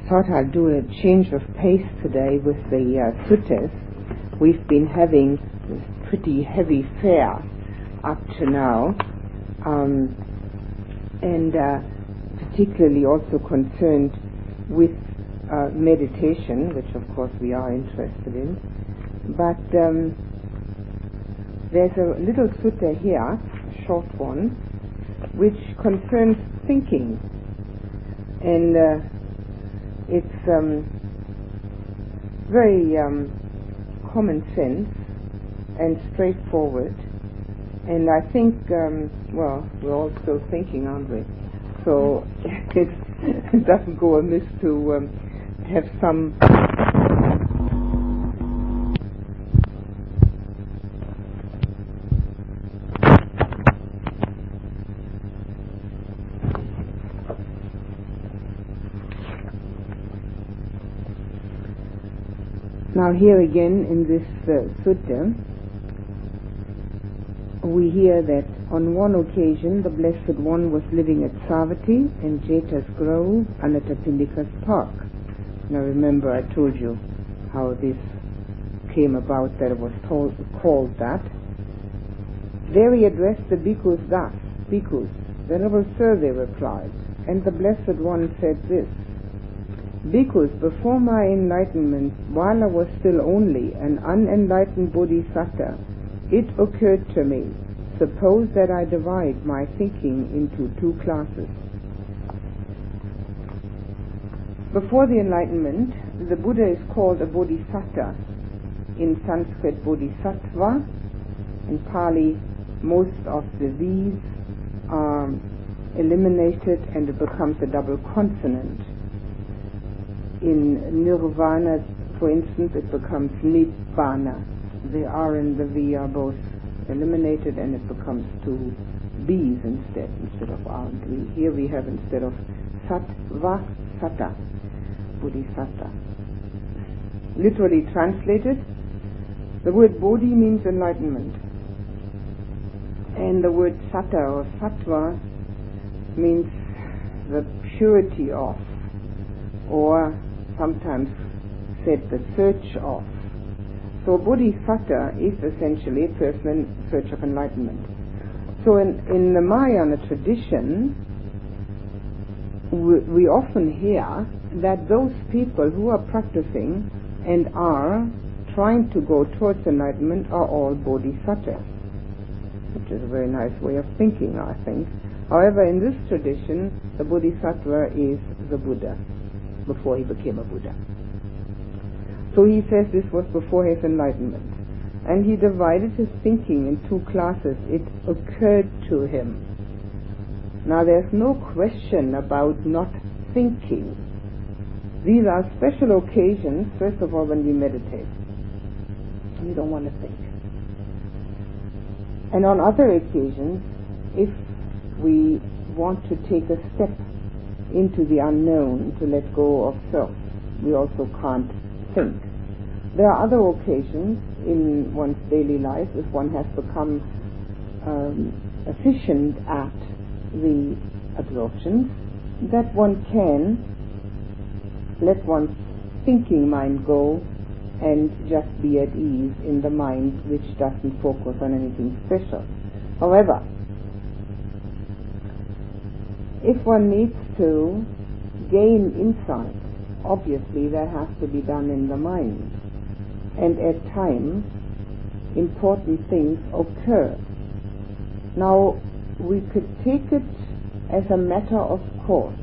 thought I'll do a change of pace today with the suttas. We've been having this pretty heavy fare up to now, and particularly also concerned with meditation, which of course we are interested in. But there's a little sutta here, a short one, which concerns thinking. And it's very common sense and straightforward. And I think, well, we're all still thinking, aren't we? So it doesn't go amiss to have some... Now here again in this sutta, we hear that on one occasion the Blessed One was living at Savatthi in Jeta's Grove, Anathapindika's Park. Now remember I told you how this came about, that it was called that. There he addressed the bhikkhus thus: "Bhikkhus, Venerable Sir," they replied, and the Blessed One said this: "Bhikkhus, before my enlightenment, while I was still only an unenlightened bodhisattva, it occurred to me, suppose that I divide my thinking into two classes. Before the enlightenment, the Buddha is called a bodhisattva, in Sanskrit bodhisattva, in Pali most of the V's are eliminated and it becomes a double consonant. In nirvana, for instance, it becomes nibbana. The R and the V are both eliminated and it becomes two B's instead of R and V. Here we have, instead of sattva, satta, bodhisattva. Literally translated, the word bodhi means enlightenment, and the word satta or sattva means the purity of, or sometimes said the search of. So bodhisattva is essentially a person in search of enlightenment. So in the Mahayana tradition, we often hear that those people who are practicing and are trying to go towards enlightenment are all bodhisattvas, which is a very nice way of thinking, I think. However, in this tradition, the bodhisattva is the Buddha, before he became a Buddha. So he says this was before his enlightenment. And he divided his thinking in two classes. It occurred to him. Now there's no question about not thinking. These are special occasions, first of all, when we meditate. We don't want to think. And on other occasions, if we want to take a step into the unknown, to let go of self, we also can't think. There are other occasions in one's daily life, if one has become efficient at the absorptions, that one can let one's thinking mind go and just be at ease in the mind which doesn't focus on anything special. However, if one needs to gain insight, obviously that has to be done in the mind. And at times, important things occur. Now, we could take it as a matter of course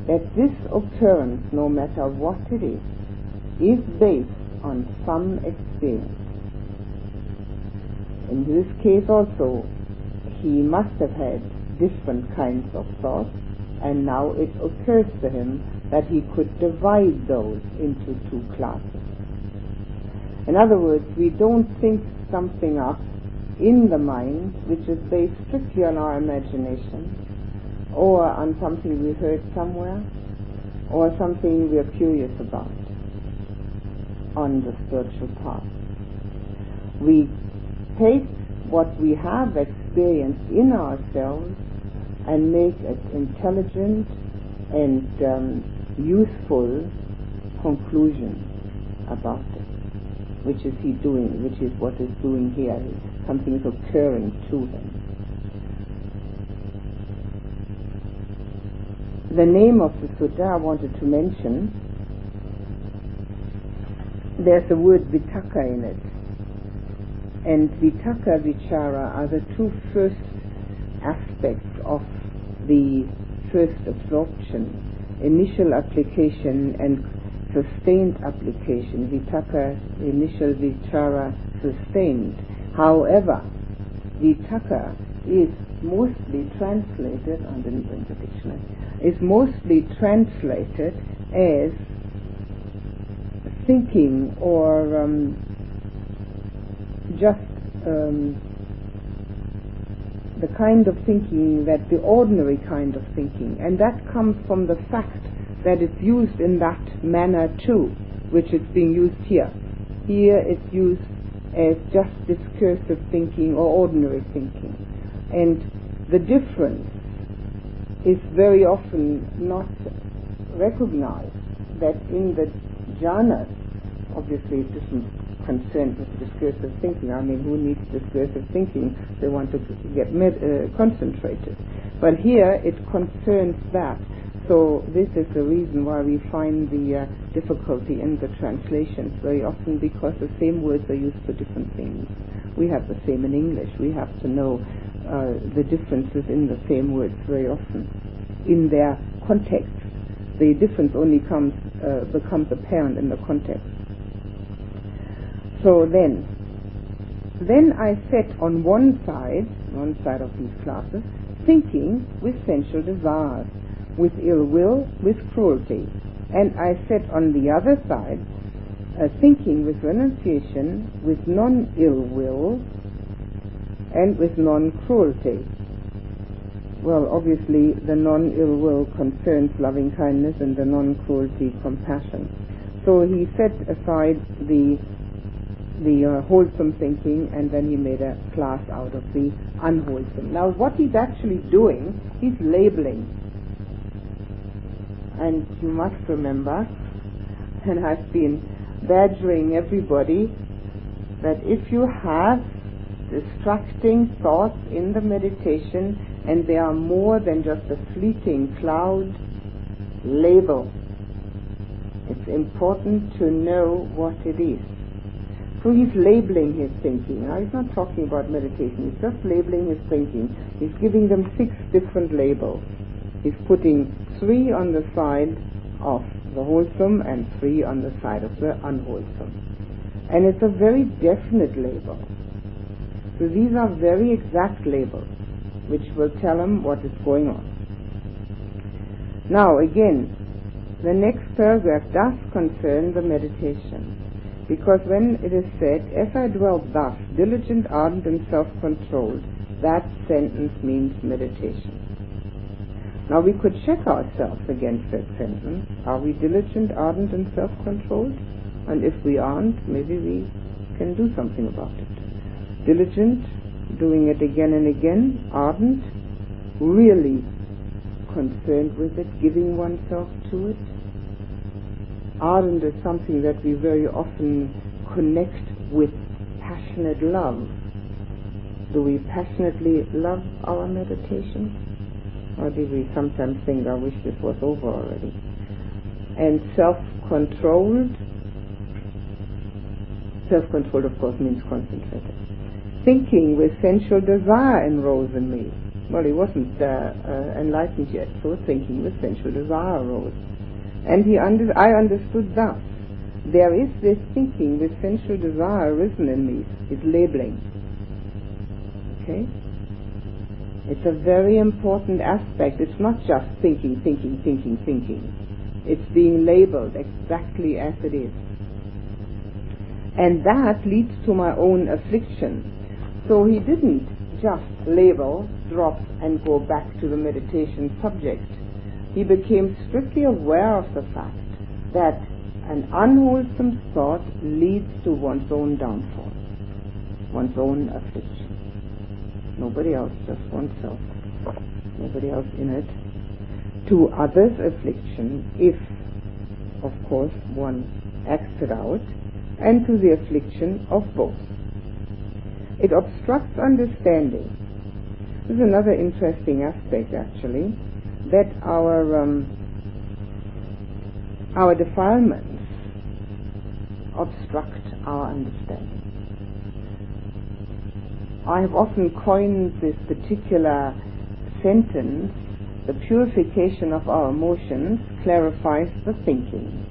that this occurrence, no matter what it is based on some experience. In this case also, he must have had different kinds of thoughts, and now it occurs to him that he could divide those into two classes. In other words, we don't think something up in the mind which is based strictly on our imagination, or on something we heard somewhere, or something we are curious about on the spiritual path. We take what we have experienced in ourselves and make it intelligent and useful conclusion about it. Which is he doing? Which is what is doing here? Something is occurring to him. The name of the sutta I wanted to mention, there's the word Vitakka in it. And Vitakka, Vichara are the two first aspects of the first absorption, initial application and sustained application. Vitakka, initial, Vichara, sustained. However, Vitakka is mostly translated, I didn't bring the dictionary, is mostly translated as thinking or just the kind of thinking that the ordinary kind of thinking, and that comes from the fact that it's used in that manner too, which is being used here. Here it's used as just discursive thinking or ordinary thinking, and the difference is very often not recognized, that in the jhanas, obviously it isn't concerned with discursive thinking. I mean, who needs discursive thinking? They want to get concentrated. But here it concerns that. So this is the reason why we find the difficulty in the translations very often, because the same words are used for different things. We have the same in English. We have to know the differences in the same words very often in their context. The difference only becomes apparent in the context. So then I set on one side of these classes, thinking with sensual desires, with ill will, with cruelty. And I set on the other side, thinking with renunciation, with non-ill will, and with non-cruelty. Well, obviously the non-ill will concerns loving kindness, and the non-cruelty compassion. So he set aside the wholesome thinking, and then he made a class out of the unwholesome. Now what he's actually doing, he's labeling. And you must remember, and I've been badgering everybody, that if you have distracting thoughts in the meditation and they are more than just a fleeting cloud, label. It's important to know what it is. So he's labeling his thinking. Now he's not talking about meditation, he's just labeling his thinking. He's giving them 6 different labels. He's putting 3 on the side of the wholesome and 3 on the side of the unwholesome. And it's a very definite label. So these are very exact labels, which will tell him what is going on. Now again, the next paragraph does concern the meditation. Because when it is said, as I dwell thus, diligent, ardent, and self-controlled, that sentence means meditation. Now we could check ourselves against that sentence. Are we diligent, ardent, and self-controlled? And if we aren't, maybe we can do something about it. Diligent, doing it again and again. Ardent, really concerned with it, giving oneself to it. Ardent is something that we very often connect with passionate love. Do we passionately love our meditation? Or do we sometimes think, I wish this was over already? And self-controlled. Self-controlled, of course, means concentrated. Thinking with sensual desire enrose in me. Well, he wasn't enlightened yet, so thinking with sensual desire arose. And I understood thus. There is this thinking with sensual desire arisen in me. It's labeling. Okay? It's a very important aspect. It's not just thinking. It's being labeled exactly as it is. And that leads to my own affliction. So he didn't just label, drop, and go back to the meditation subject. He became strictly aware of the fact that an unwholesome thought leads to one's own downfall, one's own affliction. Nobody else, just oneself. Nobody else in it. To others' affliction if course one acts it out, and to the affliction of both. It obstructs understanding. This is another interesting aspect, actually, that our defilements obstruct our understanding. I have often coined this particular sentence: the purification of our emotions clarifies the thinking.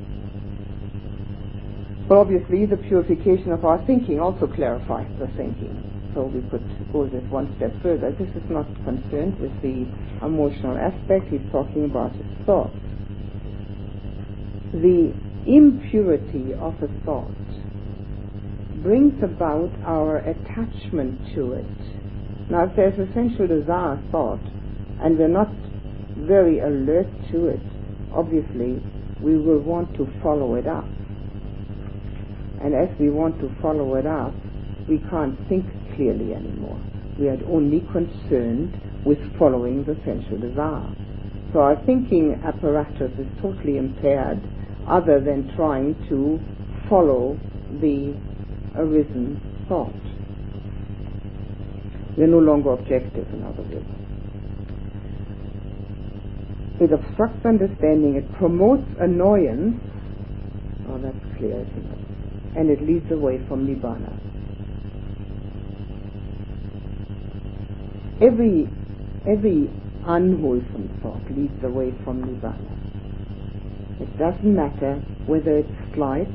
But obviously the purification of our thinking also clarifies the thinking. So we could go this one step further. This is not concerned with the emotional aspect. He's talking about his thoughts. The impurity of a thought brings about our attachment to it. Now, if there's a sensual desire thought and we're not very alert to it, obviously we will want to follow it up. And as we want to follow it up, we can't think clearly anymore. We are only concerned with following the sensual desire. So our thinking apparatus is totally impaired, other than trying to follow the arisen thought. We're no longer objective, in other words. It obstructs understanding, it promotes annoyance, oh, that's clear, isn't it? And it leads away from Nibbana. Every unwholesome thought leads away from Nibbana. It doesn't matter whether it's slight,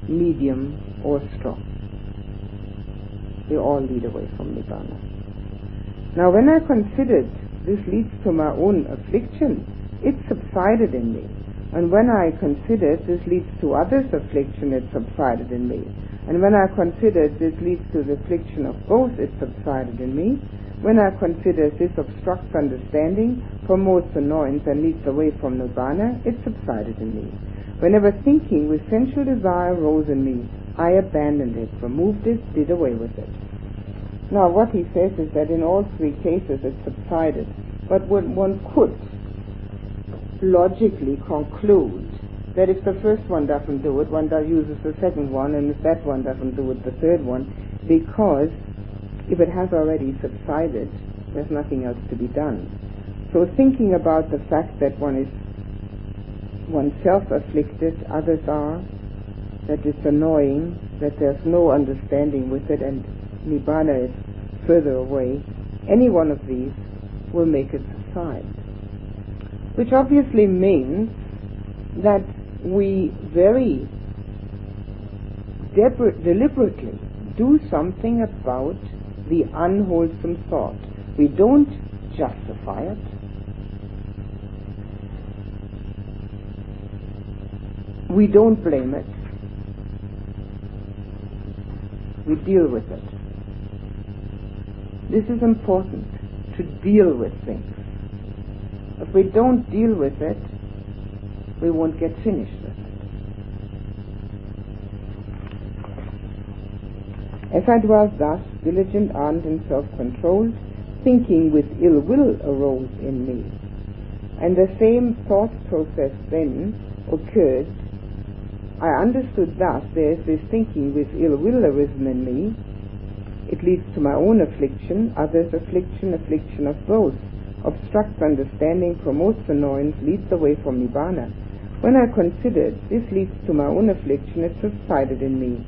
medium, or strong. They all lead away from Nibbana. Now, when I considered this leads to my own affliction, it subsided in me. And when I considered this leads to others' affliction, it subsided in me. And when I considered this leads to the affliction of both, it subsided in me. When I considered this obstructs understanding, promotes annoyance, and leads away from Nibbana, it subsided in me. Whenever thinking with sensual desire arose in me, I abandoned it, removed it, did away with it. Now, what he says is that in all three cases it subsided. But one could logically conclude that if the first one doesn't do it, one uses the second one, and if that one doesn't do it, the third one, because if it has already subsided, there's nothing else to be done. So thinking about the fact that one is oneself afflicted, others are, that it's annoying, that there's no understanding with it, and Nibbana is further away, any one of these will make it subside. Which obviously means that we very deliberately do something about the unwholesome thought. We don't justify it. We don't blame it. We deal with it. This is important, to deal with things. If we don't deal with it, we won't get finished with it. As I dwelt thus, diligent, ardent, and self-controlled, thinking with ill will arose in me. And the same thought process then occurred. I understood thus, there is this thinking with ill will arisen in me. It leads to my own affliction, others' affliction, affliction of both. Obstructs understanding, promotes annoyance, leads away from Nibbana. When I considered this leads to my own affliction, it subsided in me.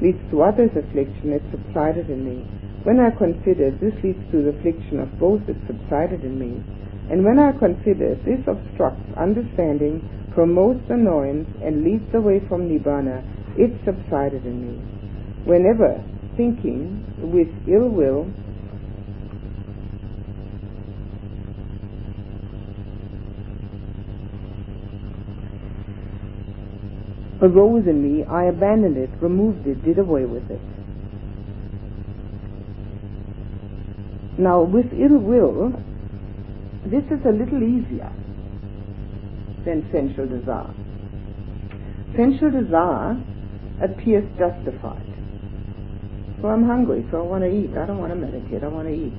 Leads to others' affliction, it subsided in me. When I considered this leads to the affliction of both, it subsided in me. And when I considered this obstructs understanding, promotes annoyance, and leads away from Nibbana, it subsided in me. Whenever thinking with ill will arose in me, I abandoned it, removed it, did away with it. Now, with ill will, this is a little easier than sensual desire. Sensual desire appears justified. So I'm hungry, so I want to eat. I don't want to meditate, I want to eat.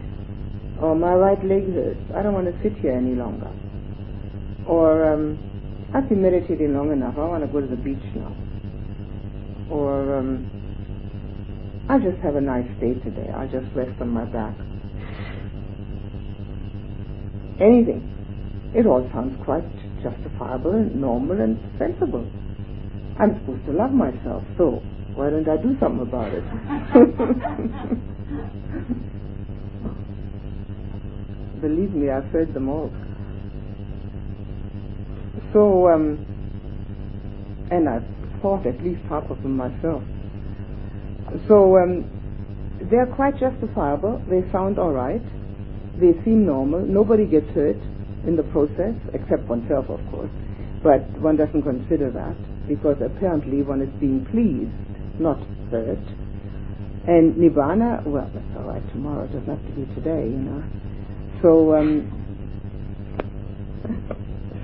Or my right leg hurts, I don't want to sit here any longer. Or I've been meditating long enough, I want to go to the beach now. Or I'll just have a nice day today, I'll just rest on my back. Anything. It all sounds quite justifiable and normal and sensible. I'm supposed to love myself, so why don't I do something about it? Believe me, I've heard them all. So, and I've thought at least half of them myself. So, they're quite justifiable, they sound alright, they seem normal, nobody gets hurt in the process, except oneself, of course, but one doesn't consider that, because apparently one is being pleased, not hurt. And Nibbana, well, that's alright tomorrow, it doesn't have to be today, you know.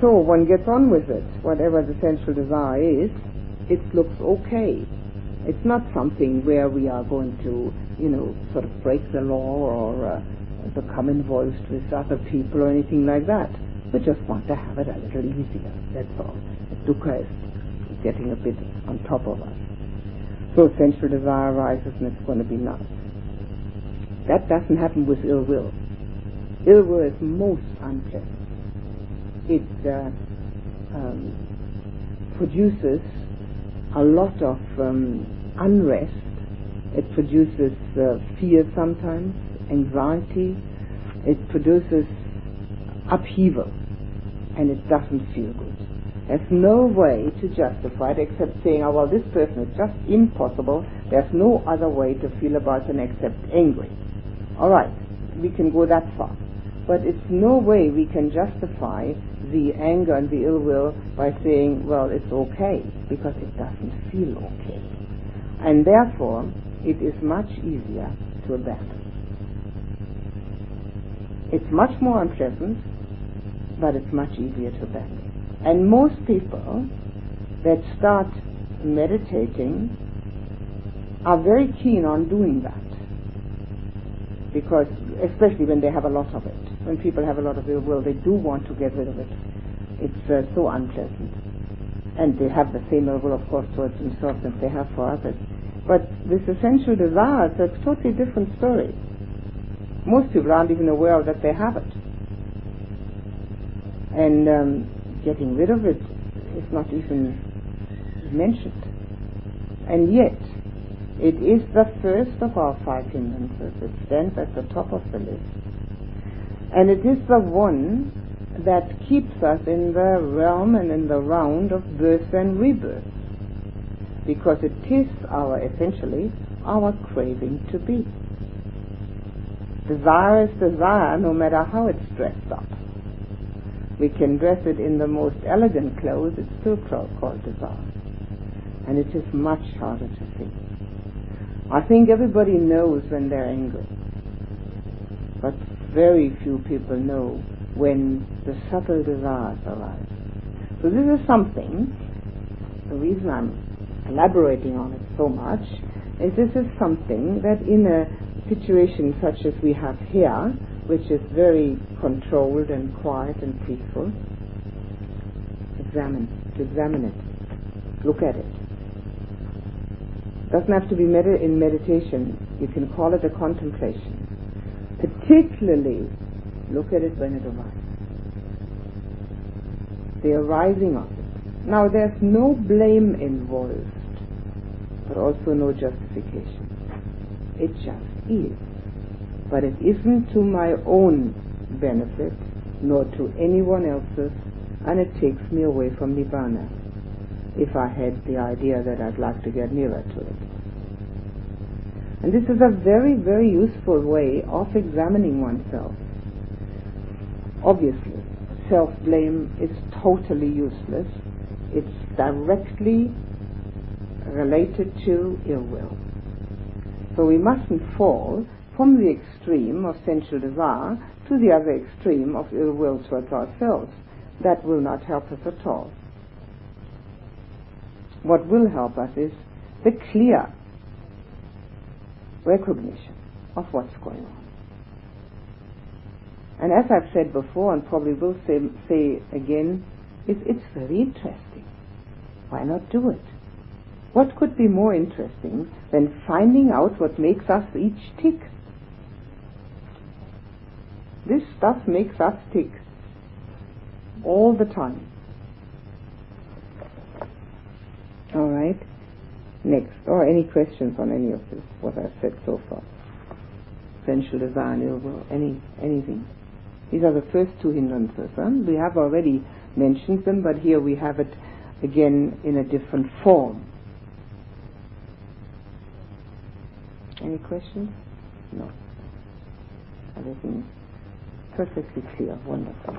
So one gets on with it. Whatever the sensual desire is, it looks okay. It's not something where we are going to, you know, sort of break the law or become involved with other people or anything like that. We just want to have it a little easier, that's all. Dukkha is getting a bit on top of us. So sensual desire arises and it's going to be nuts. That doesn't happen with ill will. Ill will is most unpleasant. It produces a lot of unrest. It produces fear sometimes, anxiety. It produces upheaval, and it doesn't feel good. There's no way to justify it except saying, oh, well, this person is just impossible. There's no other way to feel about them except angry. All right, we can go that far. But it's no way we can justify the anger and the ill will by saying, well, it's okay, because it doesn't feel okay. And therefore, it is much easier to abandon. It's much more unpleasant, but it's much easier to abandon. And most people that start meditating are very keen on doing that, because especially when they have a lot of it. When people have a lot of ill will, they do want to get rid of it. It's so unpleasant. And they have the same ill will, of course, towards themselves as they have for others. But this essential desire, it's a totally different story. Most people aren't even aware that they have it. And getting rid of it is not even mentioned. And yet, it is the first of our five hindrances. It stands at the top of the list. And it is the one that keeps us in the realm and in the round of birth and rebirth. Because it is essentially our craving to be. Desire is desire, no matter how it's dressed up. We can dress it in the most elegant clothes, it's still called desire. And it is much harder to see. I think everybody knows when they're angry, but very few people know when the subtle desires arise. So this is something, the reason I'm elaborating on it so much, is this is something that in a situation such as we have here, which is very controlled and quiet and peaceful, examine it, look at it. Doesn't have to be in meditation. You can call it a contemplation. Particularly, look at it when it arises. The arising of it. Now, there's no blame involved, but also no justification. It just is. But it isn't to my own benefit, nor to anyone else's, and it takes me away from Nibbana, if I had the idea that I'd like to get nearer to it. And this is a very, very useful way of examining oneself. Obviously, self-blame is totally useless. It's directly related to ill will. So we mustn't fall from the extreme of sensual desire to the other extreme of ill will towards ourselves. That will not help us at all. What will help us is the clear recognition of what's going on. And as I've said before, and probably will say again, It's very interesting. Why not do it? What could be more interesting than finding out what makes us each tick? This stuff makes us tick all the time. All right. Next. Or any questions on any of this, what I've said so far? Sensual desire and ill will, anything. These are the first two hindrances. We have already mentioned them, but here we have it again in a different form. Any questions? No. Everything perfectly clear. Wonderful.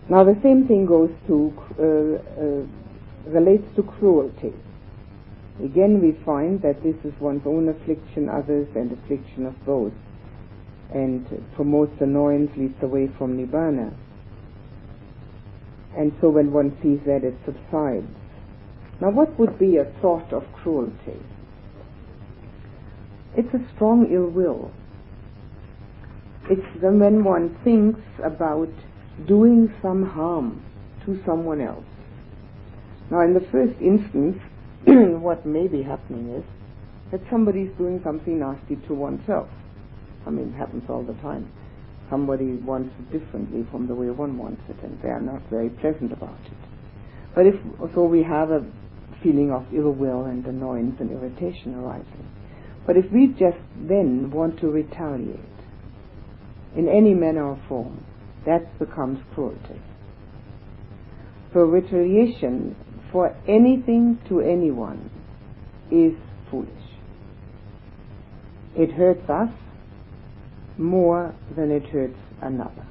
Now the same thing goes to relates to cruelty. Again, we find that this is one's own affliction, others, and affliction of both, and promotes annoyance, leads away from nibbana. And so when one sees that, it subsides. Now what would be a thought of cruelty? It's a strong ill will. It's when one thinks about doing some harm to someone else. Now in the first instance, what may be happening is that somebody's doing something nasty to oneself. I mean, it happens all the time. Somebody wants it differently from the way one wants it, and they are not very pleasant about it. But so we have a feeling of ill will and annoyance and irritation arising. But if we just then want to retaliate in any manner or form, that becomes cruelty. So retaliation for anything to anyone is foolish. It hurts us more than it hurts another.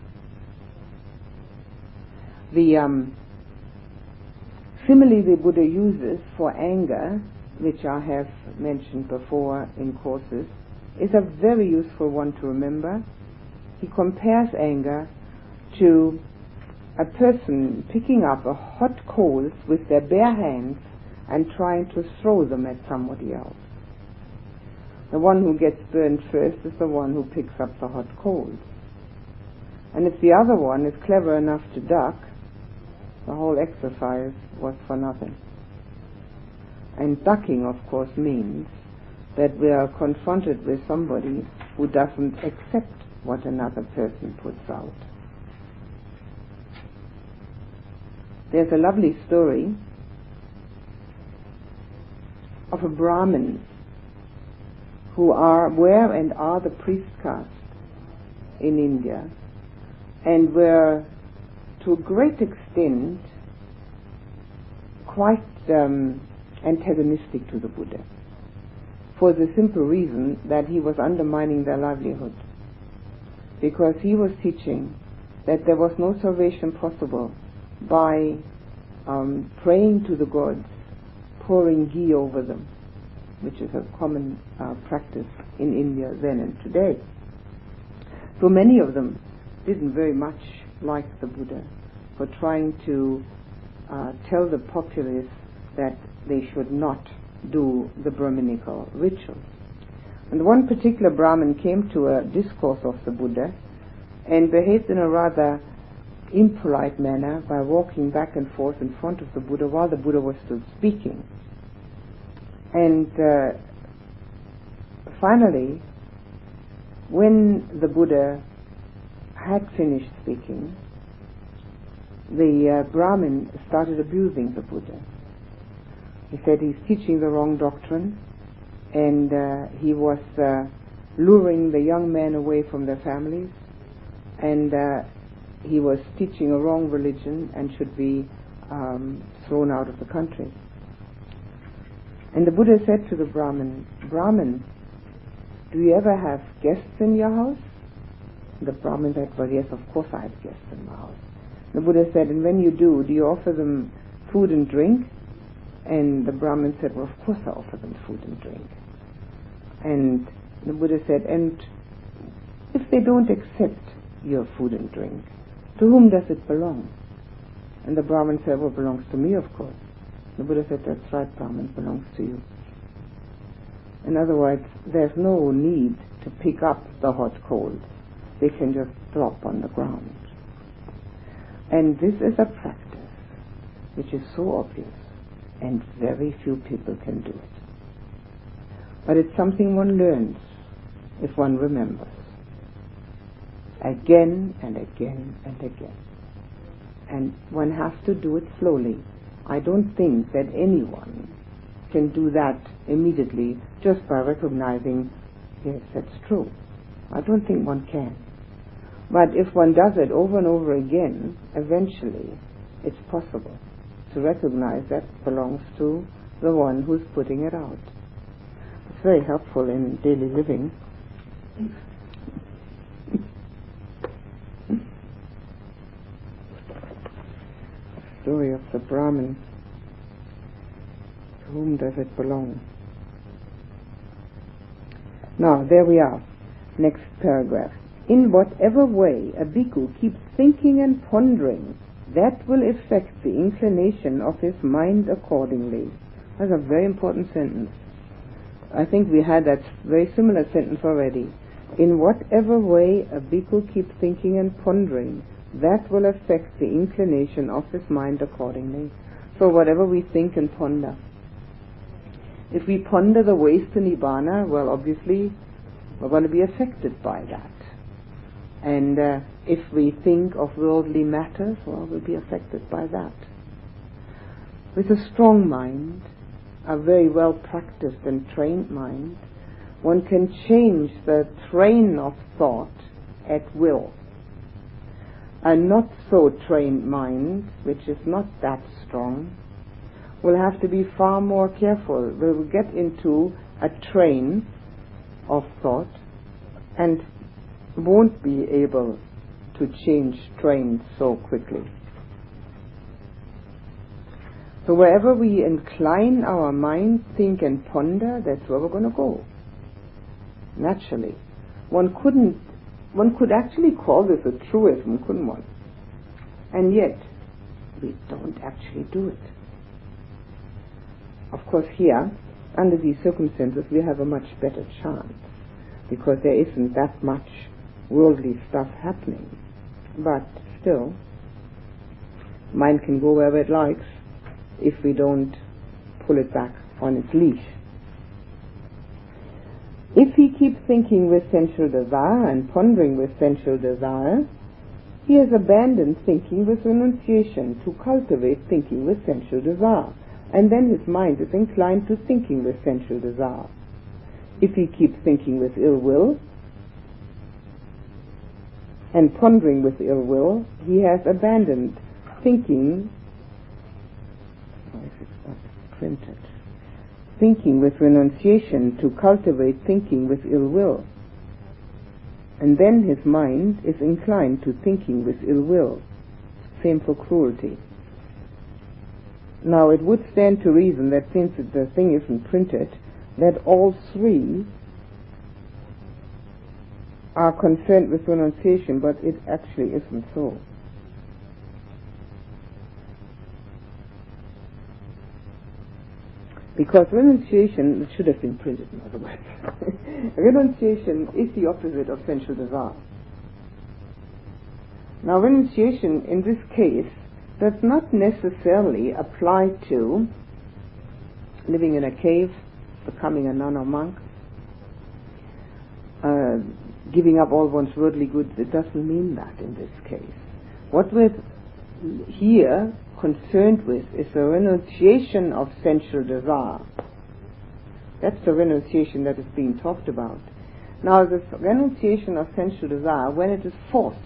The simile the Buddha uses for anger, which I have mentioned before in courses, is a very useful one to remember. He compares anger to a person picking up a hot coals with their bare hands and trying to throw them at somebody else. The one who gets burned first is the one who picks up the hot coals. And if the other one is clever enough to duck, the whole exercise was for nothing. And ducking, of course, means that we are confronted with somebody who doesn't accept what another person puts out. There's a lovely story of a Brahmin who were and are the priest caste in India, and were to a great extent quite antagonistic to the Buddha, for the simple reason that he was undermining their livelihood, because he was teaching that there was no salvation possible by praying to the gods, pouring ghee over them, which is a common practice in India then and today. So many of them didn't very much like the Buddha for trying to tell the populace that they should not do the Brahminical rituals. And one particular Brahmin came to a discourse of the Buddha and behaved in a rather impolite manner by walking back and forth in front of the Buddha while the Buddha was still speaking. And finally, when the Buddha had finished speaking, the Brahmin started abusing the Buddha. He said he's teaching the wrong doctrine, and he was luring the young men away from their families, and he was teaching a wrong religion and should be thrown out of the country. And the Buddha said to the Brahmin, "Brahmin, do you ever have guests in your house?" The Brahmin said, "Well, yes, of course I have guests in my house." The Buddha said, "And when you do you offer them food and drink?" And the Brahmin said, "Well, of course I offer them food and drink." And the Buddha said, "And if they don't accept your food and drink, to whom does it belong?" And the Brahmin said, "Well, it belongs to me, of course." The Buddha said, "That's right, Brahmin, it belongs to you." In other words, there's no need to pick up the hot coals. They can just drop on the ground. And this is a practice which is so obvious, and very few people can do it. But it's something one learns if one remembers. Again and again and again. And one has to do it slowly. I don't think that anyone can do that immediately just by recognizing, yes, that's true. I don't think one can. But if one does it over and over again, eventually it's possible to recognize that belongs to the one who's putting it out. It's very helpful in daily living. Story of the Brahmin. To whom does it belong? Now, there we are. Next paragraph. In whatever way a bhikkhu keeps thinking and pondering, that will affect the inclination of his mind accordingly. That's a very important sentence. I think we had that very similar sentence already. In whatever way a bhikkhu keeps thinking and pondering, that will affect the inclination of his mind accordingly. So whatever we think and ponder. If we ponder the ways to Nibbana, well, obviously we're going to be affected by that. And if we think of worldly matters, well, we'll be affected by that. With a strong mind, a very well practiced and trained mind, one can change the train of thought at will. A not so trained mind, which is not that strong, will have to be far more careful. Will get into a train of thought and won't be able to change trains so quickly. So wherever we incline our mind, think and ponder, that's where we're going to go. Naturally. One could actually call this a truism, couldn't one? And yet, we don't actually do it. Of course here, under these circumstances, we have a much better chance, because there isn't that much worldly stuff happening. But still, mind can go wherever it likes if we don't pull it back on its leash. If he keeps thinking with sensual desire and pondering with sensual desire, he has abandoned thinking with renunciation to cultivate thinking with sensual desire, and then his mind is inclined to thinking with sensual desire. If he keeps thinking with ill will and pondering with ill will, he has abandoned thinking with renunciation to cultivate thinking with ill will, and then his mind is inclined to thinking with ill will. Same for cruelty. Now it would stand to reason that since the thing isn't printed, that all three are concerned with renunciation, but it actually isn't so. Because renunciation, it should have been printed in other words. Renunciation is the opposite of sensual desire. Now renunciation in this case does not necessarily apply to living in a cave, becoming a nun or monk, giving up all one's worldly goods. It doesn't mean that in this case. What we're here concerned with is the renunciation of sensual desire. That's the renunciation that is being talked about. Now, this renunciation of sensual desire, when it is forced,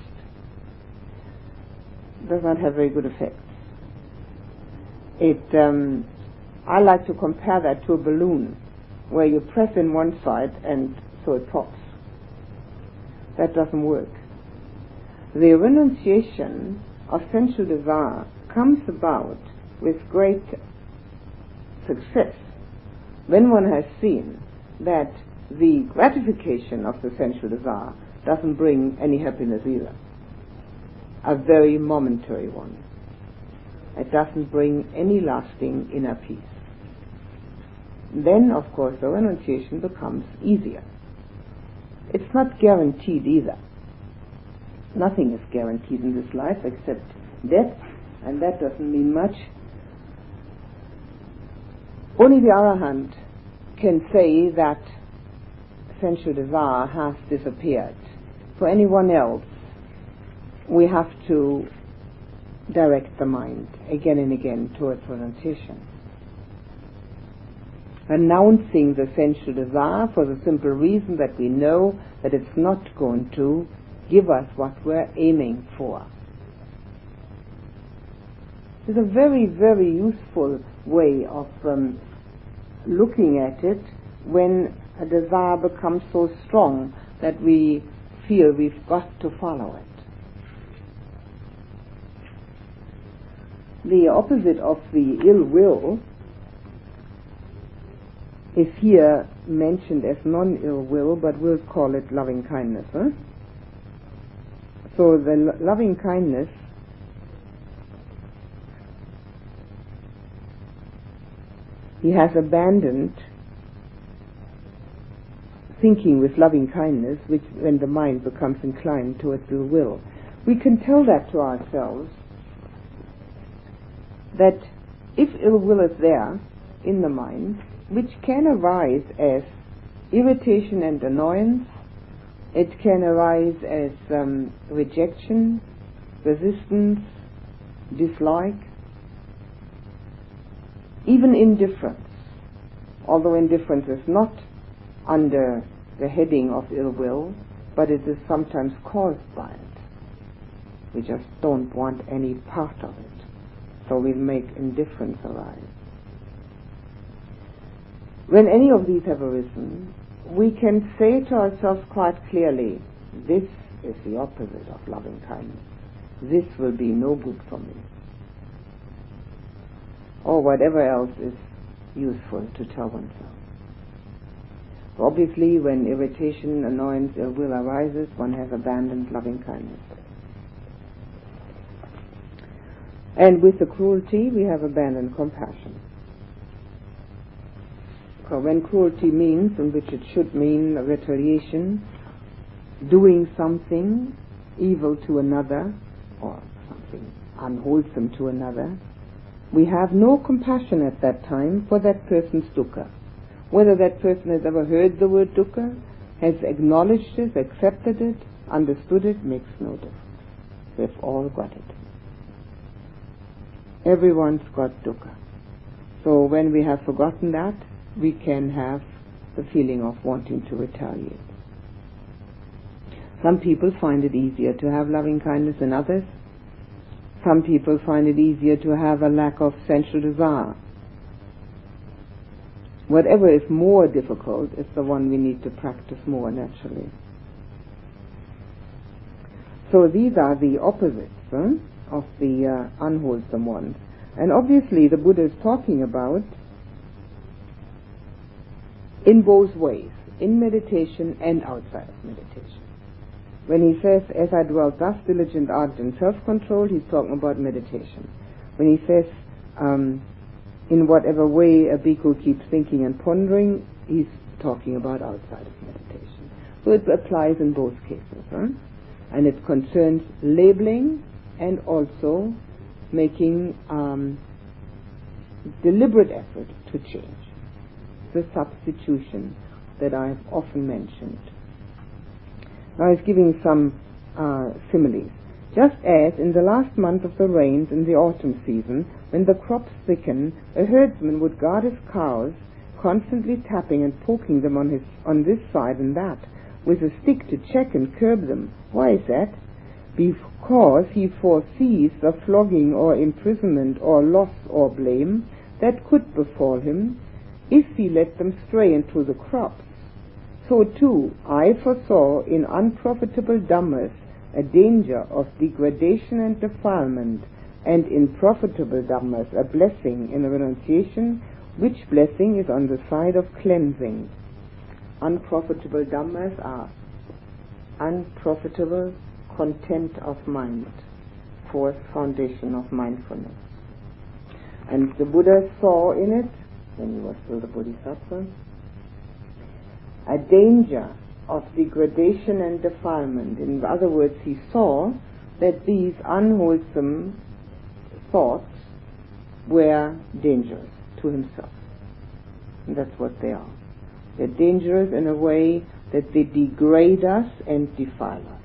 does not have very good effects. I like to compare that to a balloon, where you press in one side and so it pops. That doesn't work. The renunciation of sensual desire comes about with great success when one has seen that the gratification of the sensual desire doesn't bring any happiness either. A very momentary one. It doesn't bring any lasting inner peace. Then, of course, the renunciation becomes easier. It's not guaranteed either. Nothing is guaranteed in this life except depth, and that doesn't mean much. Only the Arahant can say that sensual desire has disappeared. For anyone else, we have to direct the mind again and again towards renunciation. Renouncing the sensual desire for the simple reason that we know that it's not going to give us what we're aiming for. It's a very, very useful way of looking at it when a desire becomes so strong that we feel we've got to follow it. The opposite of the ill will is here mentioned as non-ill will, but we'll call it loving kindness. So the loving kindness he has abandoned thinking with loving kindness, which when the mind becomes inclined towards ill will. We can tell that to ourselves, that if ill will is there in the mind, which can arise as irritation and annoyance, it can arise as rejection, resistance, dislike, even indifference, although indifference is not under the heading of ill will, but it is sometimes caused by it. We just don't want any part of it, so we make indifference arise. When any of these have arisen, we can say to ourselves quite clearly, this is the opposite of loving kindness. This will be no good for me. Or whatever else is useful to tell oneself. Obviously, when irritation, annoyance, ill will arises, one has abandoned loving kindness. And with the cruelty, we have abandoned compassion. So when cruelty means, in which it should mean retaliation, doing something evil to another, or something unwholesome to another, we have no compassion at that time for that person's dukkha. Whether that person has ever heard the word dukkha, has acknowledged it, accepted it, understood it, makes no difference. We've all got it. Everyone's got dukkha. So when we have forgotten that, we can have the feeling of wanting to retaliate. Some people find it easier to have loving kindness than others. Some people find it easier to have a lack of sensual desire. Whatever is more difficult is the one we need to practice more naturally. So these are the opposites of the unwholesome ones. And obviously the Buddha is talking about in both ways, in meditation and outside of meditation. When he says, as I dwell thus, diligent art and self-control, he's talking about meditation. When he says, in whatever way a bhikkhu keeps thinking and pondering, he's talking about outside of meditation. So it applies in both cases. And it concerns labeling and also making deliberate effort to change. The substitution that I've often mentioned. Now he's giving some similes. Just as in the last month of the rains in the autumn season, when the crops thicken, a herdsman would guard his cows, constantly tapping and poking them on this side and that, with a stick to check and curb them. Why is that? Because he foresees the flogging or imprisonment or loss or blame that could befall him if he let them stray into the crops. So too, I foresaw in unprofitable Dhammas a danger of degradation and defilement, and in profitable Dhammas a blessing in renunciation, which blessing is on the side of cleansing. Unprofitable Dhammas are unprofitable content of mind, fourth foundation of mindfulness. And the Buddha saw in it, when he was still the Bodhisattva, a danger of degradation and defilement. In other words, he saw that these unwholesome thoughts were dangerous to himself. And that's what they are. They're dangerous in a way that they degrade us and defile us.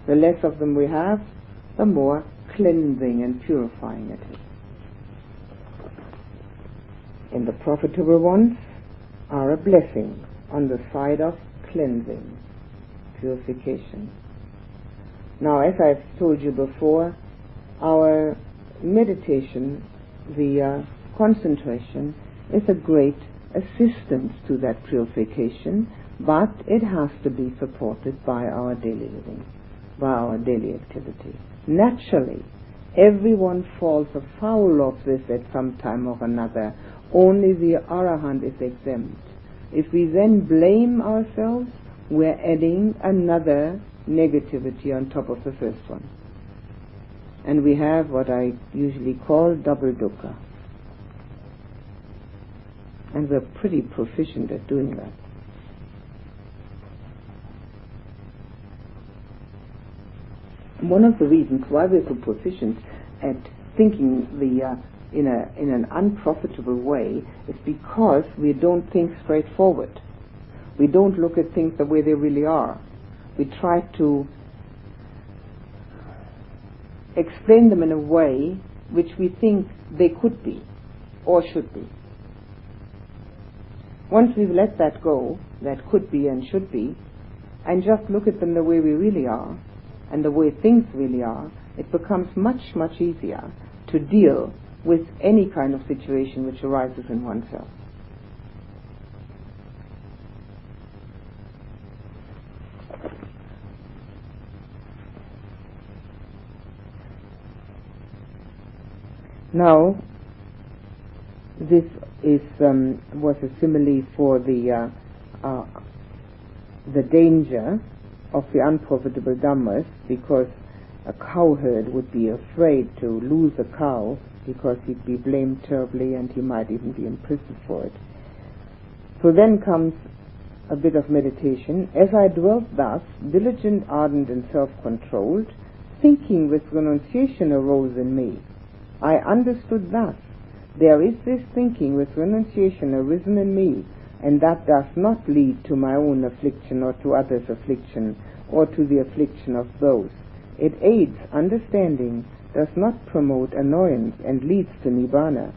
The less of them we have, the more cleansing and purifying it is. And the profitable ones are a blessing on the side of cleansing, purification. Now, as I've told you before, our meditation, the concentration, is a great assistance to that purification, but it has to be supported by our daily living, by our daily activity. Naturally, everyone falls afoul of this at some time or another. Only the Arahant is exempt. If we then blame ourselves, we're adding another negativity on top of the first one. And we have what I usually call double dukkha. And we're pretty proficient at doing that. One of the reasons why we're so proficient at thinking in an unprofitable way is because we don't think straightforward. We don't look at things the way they really are. We try to explain them in a way which we think they could be or should be. Once we've let that go, that could be and should be, and just look at them the way we really are and the way things really are, it becomes much, much easier to deal with any kind of situation which arises in oneself. Now, this was a simile for the danger of the unprofitable Dhammas, because a cowherd would be afraid to lose a cow because he'd be blamed terribly and he might even be imprisoned for it. So then comes a bit of meditation. As I dwelt thus, diligent, ardent, and self-controlled, thinking with renunciation arose in me. I understood thus: there is this thinking with renunciation arisen in me, and that does not lead to my own affliction or to others' affliction or to the affliction of those. It aids understanding, does not promote annoyance, and leads to Nibbana.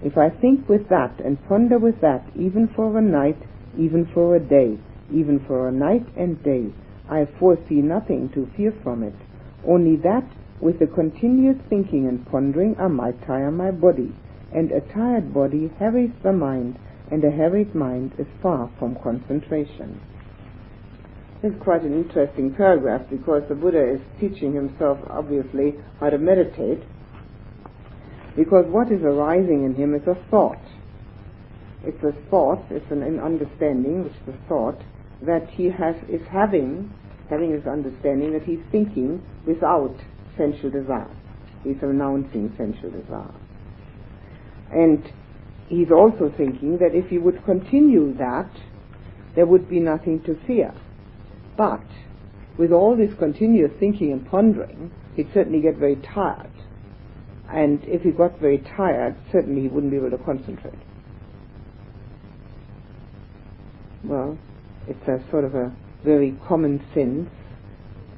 If I think with that and ponder with that, even for a night, even for a day, even for a night and day, I foresee nothing to fear from it. Only that with the continuous thinking and pondering I might tire my body, and a tired body harries the mind, and a harried mind is far from concentration. This is quite an interesting paragraph, because the Buddha is teaching himself, obviously, how to meditate, because what is arising in him is a thought. It's a thought, it's an understanding, which is a thought, that he is having his understanding that he's thinking without sensual desire. He's renouncing sensual desire. And he's also thinking that if he would continue that, there would be nothing to fear. But with all this continuous thinking and pondering, he'd certainly get very tired. And if he got very tired, certainly he wouldn't be able to concentrate. Well, it's a sort of a very common sense,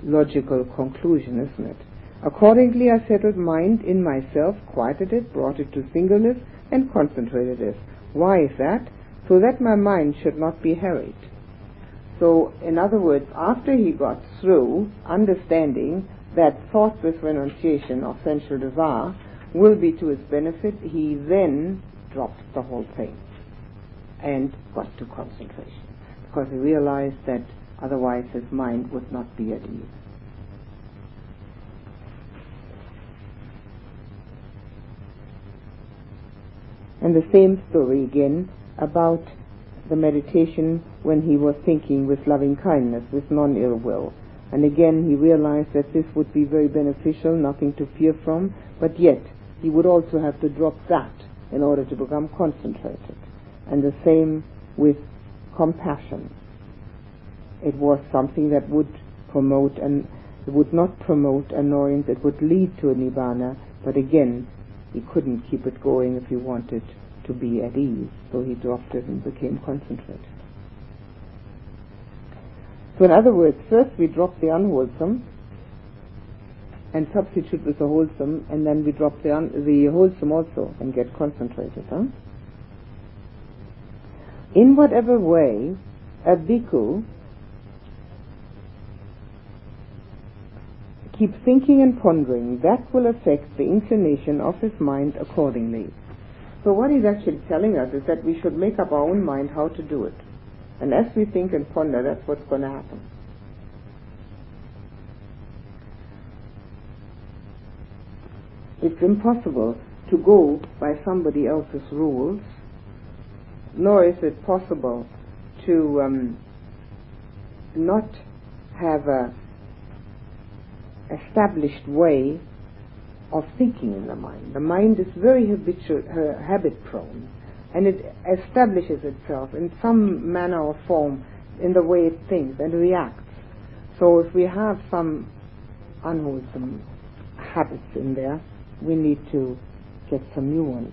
logical conclusion, isn't it? Accordingly, I settled mind in myself, quieted it, brought it to singleness, and concentrated it. Why is that? So that my mind should not be harried. So, in other words, after he got through understanding that thought with renunciation of sensual desire will be to his benefit, he then dropped the whole thing and got to concentration, because he realized that otherwise his mind would not be at ease. And the same story again about the meditation when he was thinking with loving kindness, with non-ill will. And again he realized that this would be very beneficial, nothing to fear from, but yet he would also have to drop that in order to become concentrated. And the same with compassion. It was something that would promote, and it would not promote annoyance, it would lead to a Nibbana, But again, he couldn't keep it going if he wanted to be at ease, so he dropped it and became concentrated. So in other words, first we drop the unwholesome and substitute with the wholesome, and then we drop the wholesome also and get concentrated. In whatever way a bhikkhu keeps thinking and pondering, that will affect the inclination of his mind accordingly. So what he's actually telling us is that we should make up our own mind how to do it. And as we think and ponder, that's what's going to happen. It's impossible to go by somebody else's rules, nor is it possible to not have a established way of thinking in the mind. The mind is very habit prone, and it establishes itself in some manner or form in the way it thinks and reacts. So if we have some unwholesome habits in there, we need to get some new ones.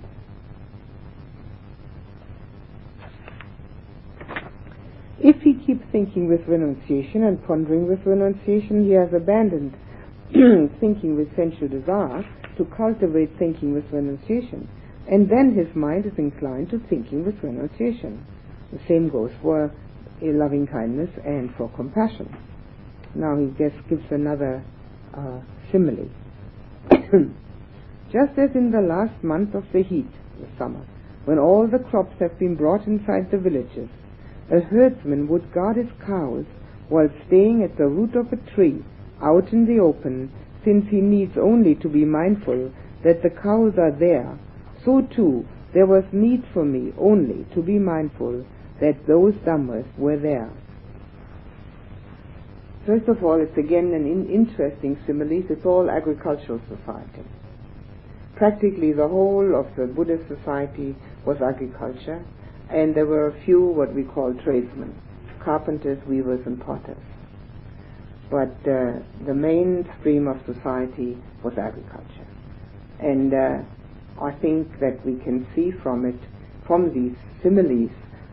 If he keeps thinking with renunciation and pondering with renunciation, he has abandoned thinking with sensual desire to cultivate thinking with renunciation, and then his mind is inclined to thinking with renunciation. The same goes for loving kindness and for compassion. Now he gives another simile. Just as in the last month of the heat, the summer, when all the crops have been brought inside the villages, a herdsman would guard his cows while staying at the root of a tree out in the open, since he needs only to be mindful that the cows are there, so too there was need for me only to be mindful that those Dhammas were there. First of all, it's again an interesting simile. It's all agricultural society. Practically the whole of the Buddhist society was agriculture, and there were a few what we call tradesmen, carpenters, weavers and potters. But the mainstream of society was agriculture. And I think that we can see from these similes,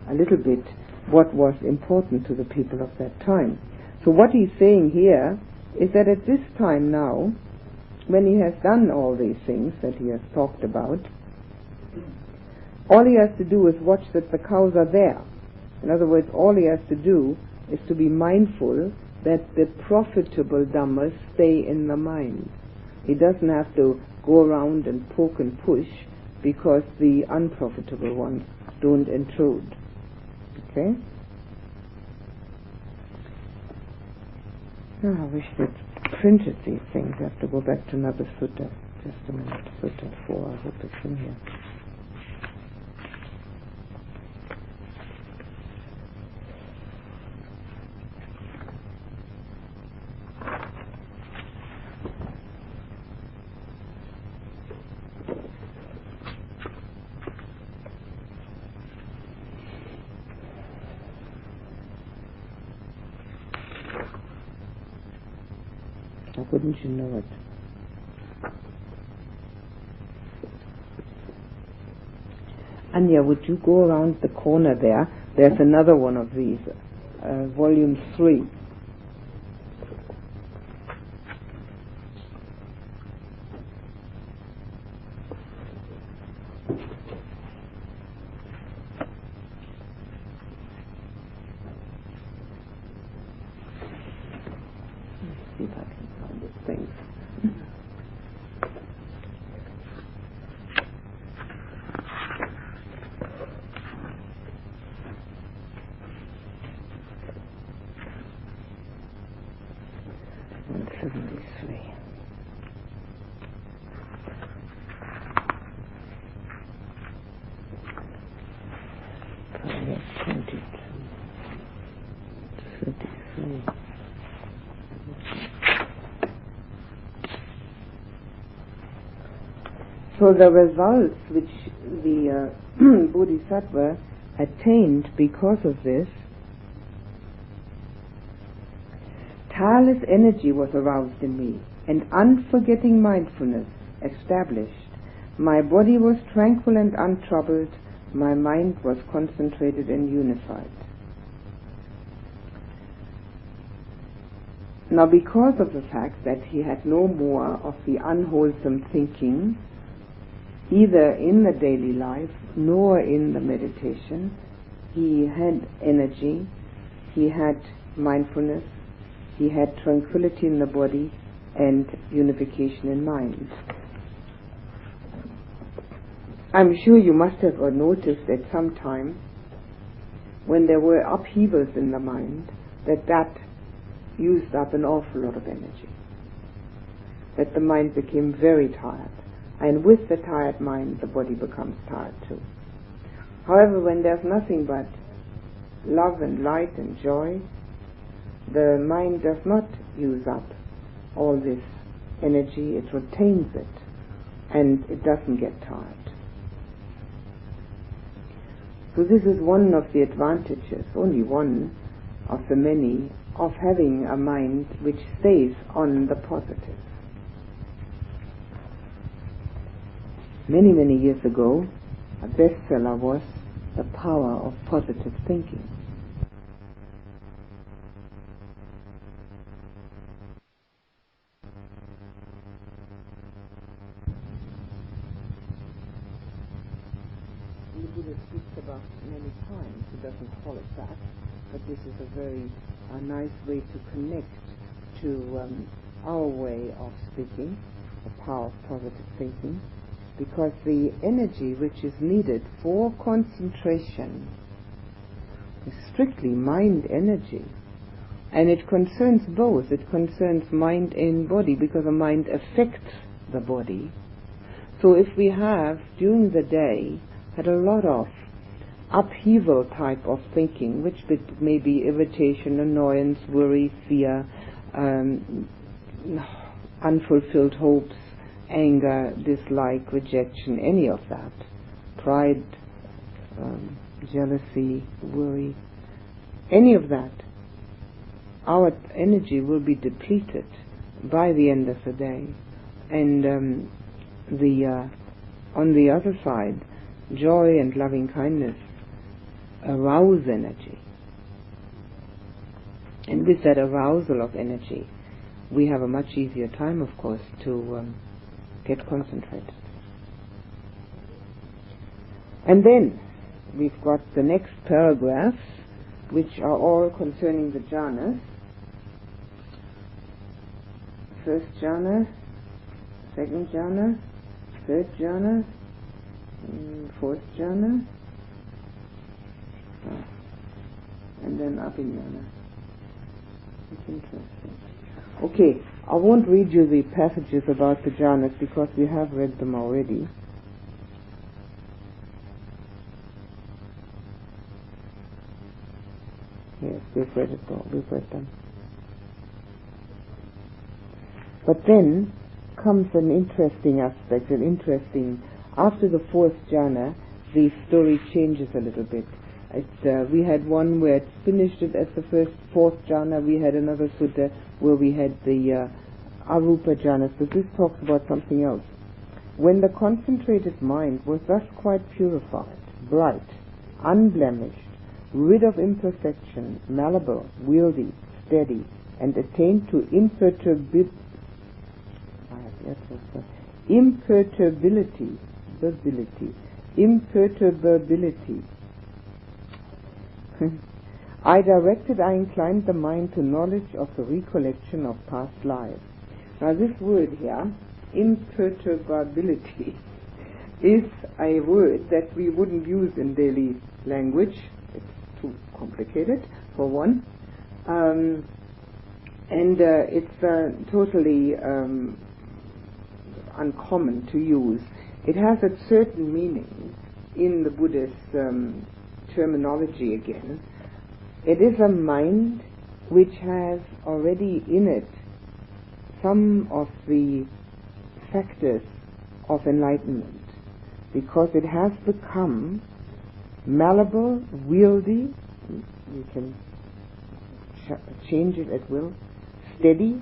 a little bit what was important to the people of that time. So what he's saying here is that at this time now, when he has done all these things that he has talked about, all he has to do is watch that the cows are there. In other words, all he has to do is to be mindful that the profitable Dhammas stay in the mind. He doesn't have to go around and poke and push because the unprofitable ones don't intrude. Okay? Oh, I wish they'd printed these things. I have to go back to another sutta. Just a minute. Sutta 4. I hope it's in here. How couldn't you know it? Anya, would you go around the corner there? There's another one of these, volume 3. Let's see if I can find this thing. So the results which the Bodhisattva attained because of this, tireless energy was aroused in me, and unforgetting mindfulness established. My body was tranquil and untroubled. My mind was concentrated and unified. Now, because of the fact that he had no more of the unwholesome thinking, either in the daily life nor in the meditation, he had energy, he had mindfulness, he had tranquility in the body and unification in mind. I'm sure you must have noticed at some time when there were upheavals in the mind that used up an awful lot of energy, that the mind became very tired, and with the tired mind the body becomes tired too. However, when there's nothing but love and light and joy, the mind does not use up all this energy, it retains it, and it doesn't get tired. So this is one of the advantages, only one of the many, of having a mind which stays on the positive. Many, many years ago, a bestseller was The Power of Positive Thinking. The Buddha speaks about many times. He doesn't call it that, but this is a very nice way to connect to our way of speaking, the power of positive thinking, because the energy which is needed for concentration is strictly mind energy, and it concerns both. It concerns mind and body, because the mind affects the body. So if we have during the day had a lot of upheaval type of thinking, which may be irritation, annoyance, worry, fear, unfulfilled hopes, anger, dislike, rejection, any of that, pride, jealousy, worry, any of that, our energy will be depleted by the end of the day. And on the other side, joy and loving kindness arouse energy. And with that arousal of energy, we have a much easier time, of course, to get concentrated. And then we've got the next paragraphs, which are all concerning the jhanas. First jhana, second jhana, third jhana, fourth jhana, and then abhignana. It's interesting. Okay, I won't read you the passages about the jhanas because we have read them already. Yes, we've read it all. We've read them. But then comes an interesting aspect, after the fourth jhana, the story changes a little bit. We had one where it finished it as the fourth jhana. We had another sutta where we had the arupa jhana. So this talks about something else. When the concentrated mind was thus quite purified, bright, unblemished, rid of imperfection, malleable, wieldy, steady, and attained to imperturbability, I inclined the mind to knowledge of the recollection of past lives. Now this word here, imperturbability, is a word that we wouldn't use in daily language. It's too complicated, for one. And it's totally uncommon to use. It has a certain meaning in the Buddhist terminology again. It is a mind which has already in it some of the factors of enlightenment, because it has become malleable, wieldy, you can change it at will, steady,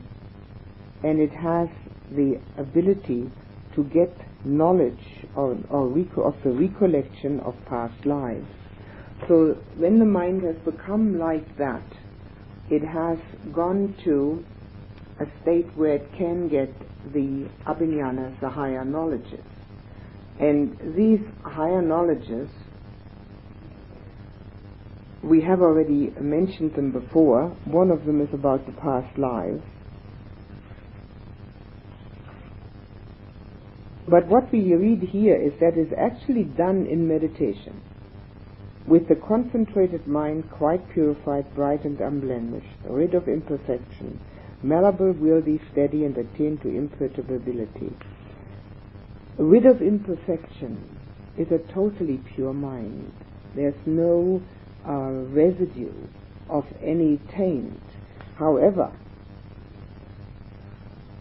and it has the ability to to get knowledge of the recollection of past lives. So when the mind has become like that, it has gone to a state where it can get the abhiññānas, the higher knowledges. And these higher knowledges, we have already mentioned them before. One of them is about the past lives. But what we read here is that is actually done in meditation, with the concentrated mind quite purified, bright and unblemished, rid of imperfection, malleable, wieldy, steady, and attained to imperturbability. Rid of imperfection is a totally pure mind. There's no residue of any taint. However,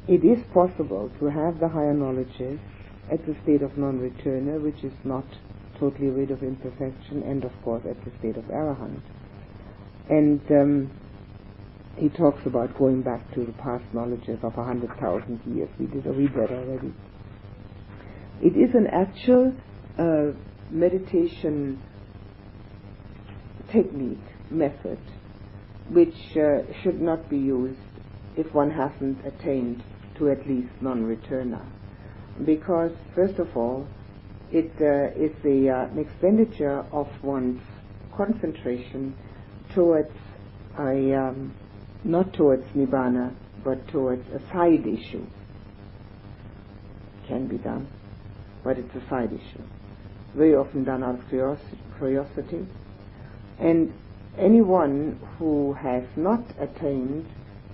it is possible to have the higher knowledges at the state of non-returner, which is not totally rid of imperfection, and of course at the state of arahant. And he talks about going back to the past knowledges of 100,000 years. We did read that already. It is an actual meditation technique, method, which should not be used if one hasn't attained to at least non-returner. Because, first of all, it is an expenditure of one's concentration towards not towards nibbana, but towards a side issue. Can be done, but it's a side issue. Very often done out of curiosity. And anyone who has not attained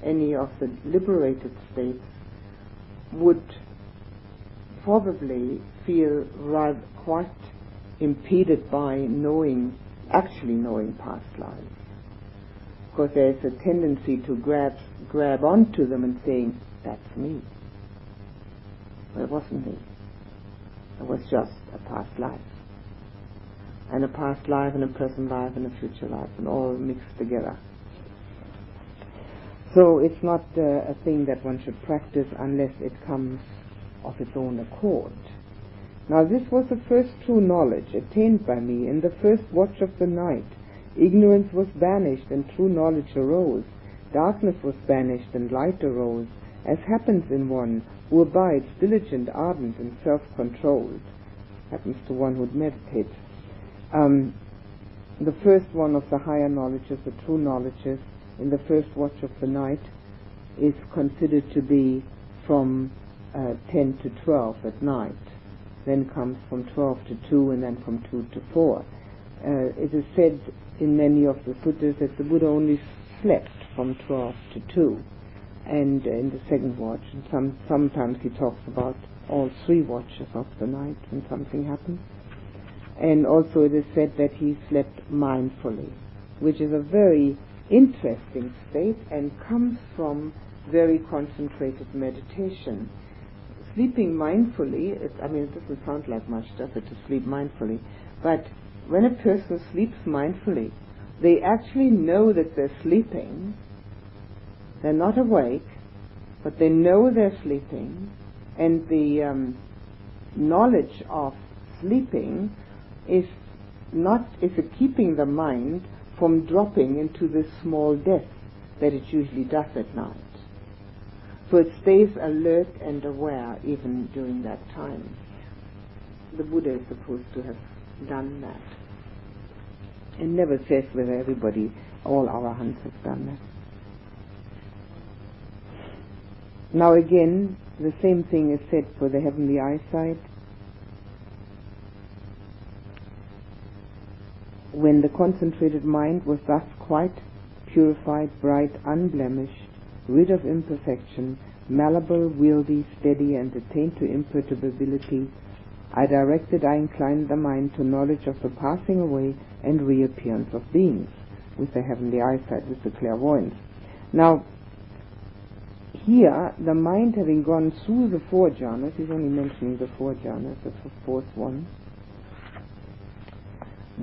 any of the liberated states would probably feel rather quite impeded by actually knowing past lives. Because there is a tendency to grab onto them and saying, that's me. Well, it wasn't me. It was just a past life. And a past life and a present life and a future life, and all mixed together. So it's not a thing that one should practice unless it comes of its own accord. Now this was the first true knowledge attained by me in the first watch of the night. Ignorance was banished and true knowledge arose. Darkness was banished and light arose, as happens in one who abides diligent, ardent, and self-controlled. Happens to one who meditates. The first one of the higher knowledges, the true knowledges, in the first watch of the night, is considered to be from 10 to 12 at night. Then comes from 12 to 2, and then from 2 to 4. It is said in many of the suttas that the Buddha only slept from 12 to 2, and in the second watch. And sometimes he talks about all 3 watches of the night when something happens. And also it is said that he slept mindfully, which is a very interesting state and comes from very concentrated meditation. Sleeping mindfully, it doesn't sound like much, does it, to sleep mindfully? But when a person sleeps mindfully, they actually know that they're sleeping. They're not awake, but they know they're sleeping, and the knowledge of sleeping is keeping the mind from dropping into this small death that it usually does at night. So it stays alert and aware even during that time. The Buddha is supposed to have done that. It never says whether all arahants have done that. Now again, the same thing is said for the heavenly eyesight. When the concentrated mind was thus quite purified, bright, unblemished, rid of imperfection, malleable, wieldy, steady, and attained to imperturbability, I inclined the mind to knowledge of the passing away and reappearance of beings, with the heavenly eyesight, with the clairvoyance. Now, here, the mind having gone through the 4 jhanas, he's only mentioning the 4 jhanas, that's the 4th one.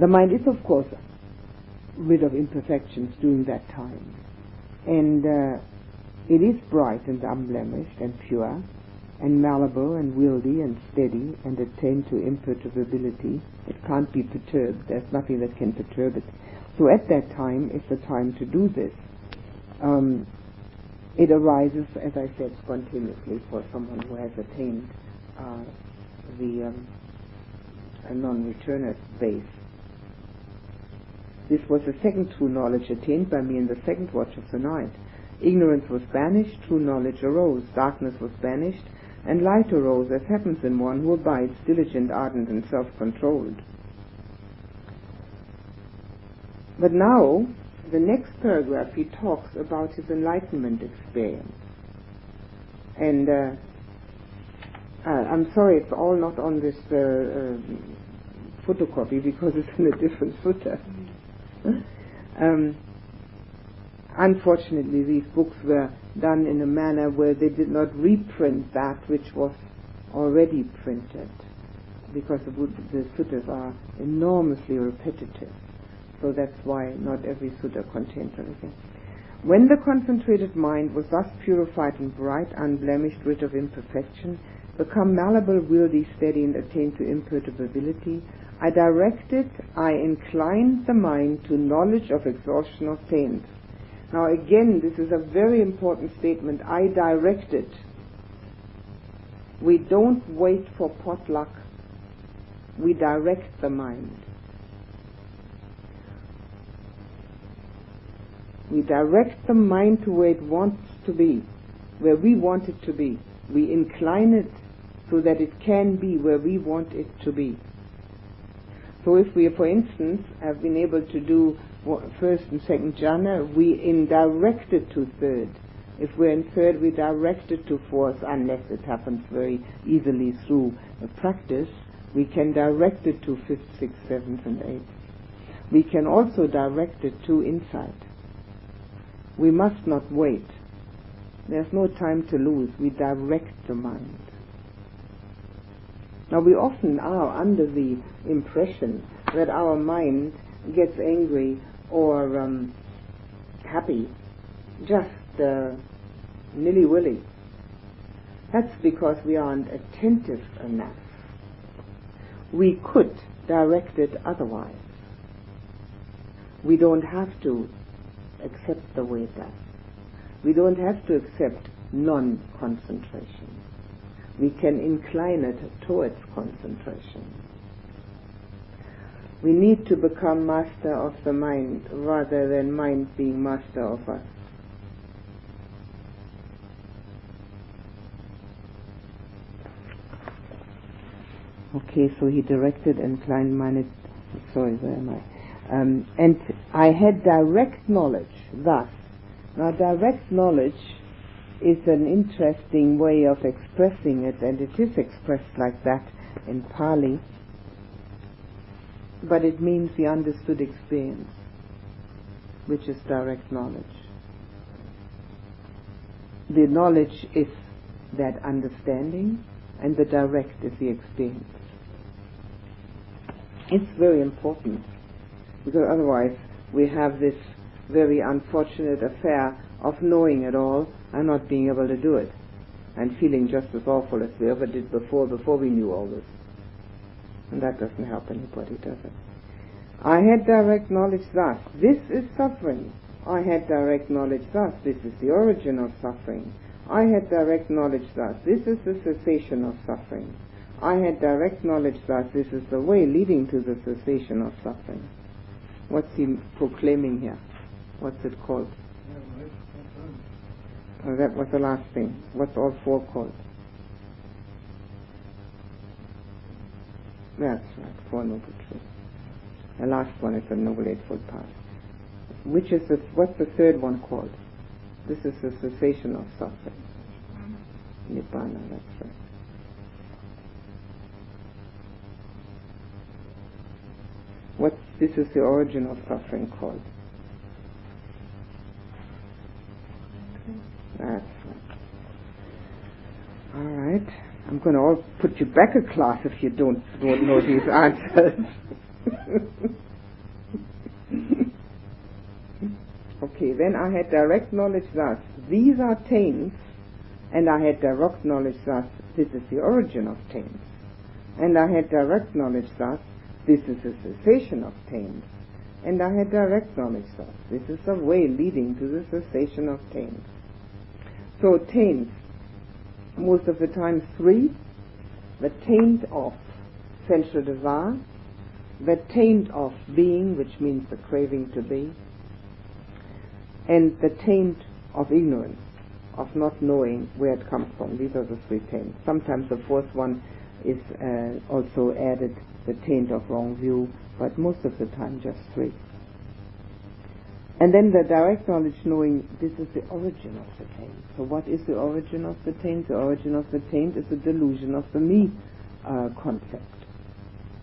The mind is, of course, rid of imperfections during that time. And it is bright and unblemished and pure, and malleable and wieldy and steady and attain to imperturbability. It can't be perturbed. There's nothing that can perturb it. So at that time is the time to do this. It arises, as I said, spontaneously for someone who has attained the non-returner base. This was the second true knowledge attained by me in the second watch of the night. Ignorance was banished, true knowledge arose, darkness was banished, and light arose, as happens in one who abides diligent, ardent, and self-controlled. But now, the next paragraph, he talks about his enlightenment experience. And I'm sorry, it's all not on this photocopy because it's in a different sutta. Unfortunately, these books were done in a manner where they did not reprint that which was already printed, because the suttas are enormously repetitive. So that's why not every sutta contains anything. When the concentrated mind was thus purified and bright, unblemished, rid of imperfection, become malleable, wieldy, steady, and attained to imperturbability, I inclined the mind to knowledge of exhaustion of pains. Now again, this is a very important statement. I directed. We don't wait for potluck. We direct the mind. We direct the mind to where it wants to be, where we want it to be. We incline it so that it can be where we want it to be. So if we, for instance, have been able to do first and second jhana, we indirect it to third. If we're in third, we direct it to fourth, unless it happens very easily through practice. We can direct it to fifth, sixth, seventh, and eighth. We can also direct it to insight. We must not wait. There's no time to lose. We direct the mind. Now we often are under the impression that our mind gets angry or happy just nilly-willy. That's because we aren't attentive enough. We could direct it otherwise. We don't have to accept the way it does. We don't have to accept non-concentration. We can incline it towards concentration. We need to become master of the mind rather than mind being master of us. Okay, so he directed inclined minded. Sorry, where am I? And I had direct knowledge thus. Now direct knowledge is an interesting way of expressing it, and it is expressed like that in Pali, but it means the understood experience, which is direct knowledge. The knowledge is that understanding, and the direct is the experience. It's very important, because otherwise we have this very unfortunate affair of knowing it all and not being able to do it, and feeling just as awful as we ever did before we knew all this. And that doesn't help anybody, does it? I had direct knowledge thus. This is suffering. I had direct knowledge thus. This is the origin of suffering. I had direct knowledge thus. This is the cessation of suffering. I had direct knowledge thus. This is the way leading to the cessation of suffering. What's he proclaiming here? What's it called? Oh, that was the last thing. What's all four called? That's right, Four Noble Truths. The last one is the Noble Eightfold Path. What's the third one called? This is the cessation of suffering. Nibbana, that's right. This is the origin of suffering called? That's right. All right. I'm going to all put you back a class if you don't know these answers. Okay, then I had direct knowledge thus. These are taints, and I had direct knowledge thus. this is the origin of taints. And I had direct knowledge thus, this is the cessation of taints. And I had direct knowledge thus, this is the way leading to the cessation of taints. So taints, most of the time three: the taint of sensual desire, the taint of being, which means the craving to be, and the taint of ignorance, of not knowing where it comes from. These are the three taints. Sometimes the fourth one is also added, the taint of wrong view, but most of the time just three. And then the direct knowledge, knowing this is the origin of the taint. So what is the origin of the taint? The origin of the taint is the delusion of the me concept.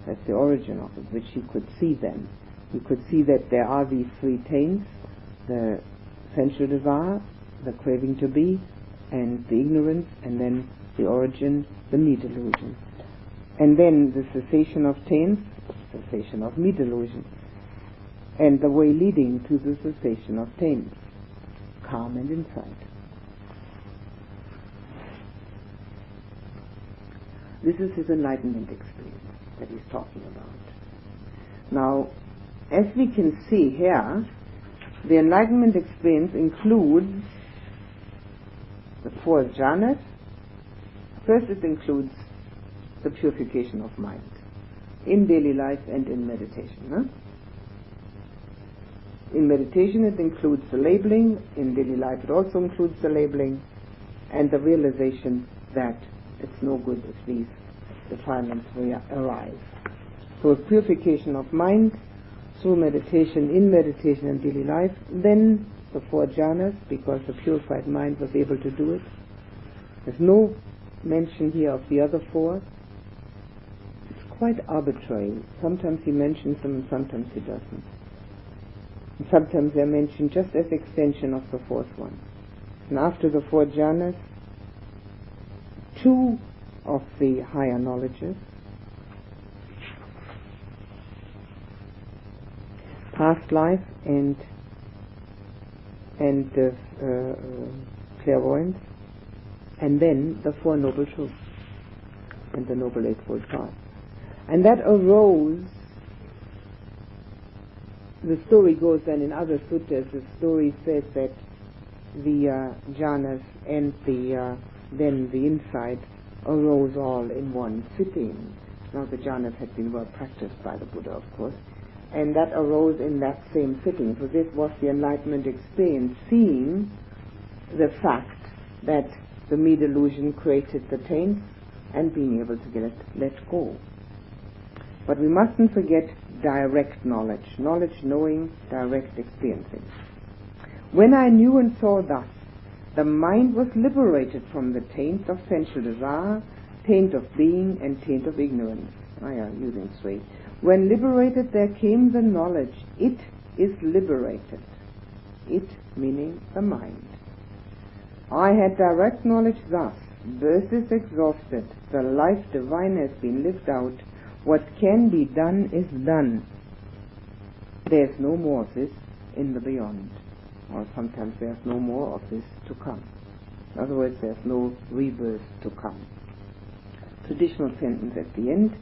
That's the origin of it, which he could see then. He could see that there are these three taints: the sensual desire, the craving to be, and the ignorance, and then the origin, the me delusion. And then the cessation of taints, cessation of me delusion, and the way leading to the cessation of taints, calm and insight. This is his enlightenment experience that he's talking about. Now, as we can see here, the enlightenment experience includes the four jhanas. First, it includes the purification of mind in daily life and in meditation. In meditation it includes the labeling, in daily life it also includes the labeling, and the realization that it's no good if these defilements arise. So purification of mind through meditation, in meditation and daily life, then the four jhanas, because the purified mind was able to do it. There's no mention here of the other four. It's quite arbitrary. Sometimes he mentions them and sometimes he doesn't. And sometimes they're mentioned just as extension of the fourth one. And after the four jhanas, two of the higher knowledges, past life and clairvoyance, and then the Four Noble Truths and the Noble Eightfold Path. And that arose, the story goes then in other suttas, the story says that the jhanas and then the insight arose all in one sitting. Now the jhanas had been well practiced by the Buddha, of course, and that arose in that same sitting. So this was the enlightenment experience, seeing the fact that the me delusion created the taints and being able to let go. But we mustn't forget direct knowledge, knowing, direct experiencing. When I knew and saw thus, the mind was liberated from the taint of sensual desire, taint of being, and taint of ignorance. Using three. When liberated, there came the knowledge, it is liberated. It meaning the mind. I had direct knowledge thus: birth is exhausted, the life divine has been lived out, what can be done is done. There's no more of this in the beyond. Or sometimes there's no more of this to come. In other words, there's no rebirth to come. Traditional sentence at the end.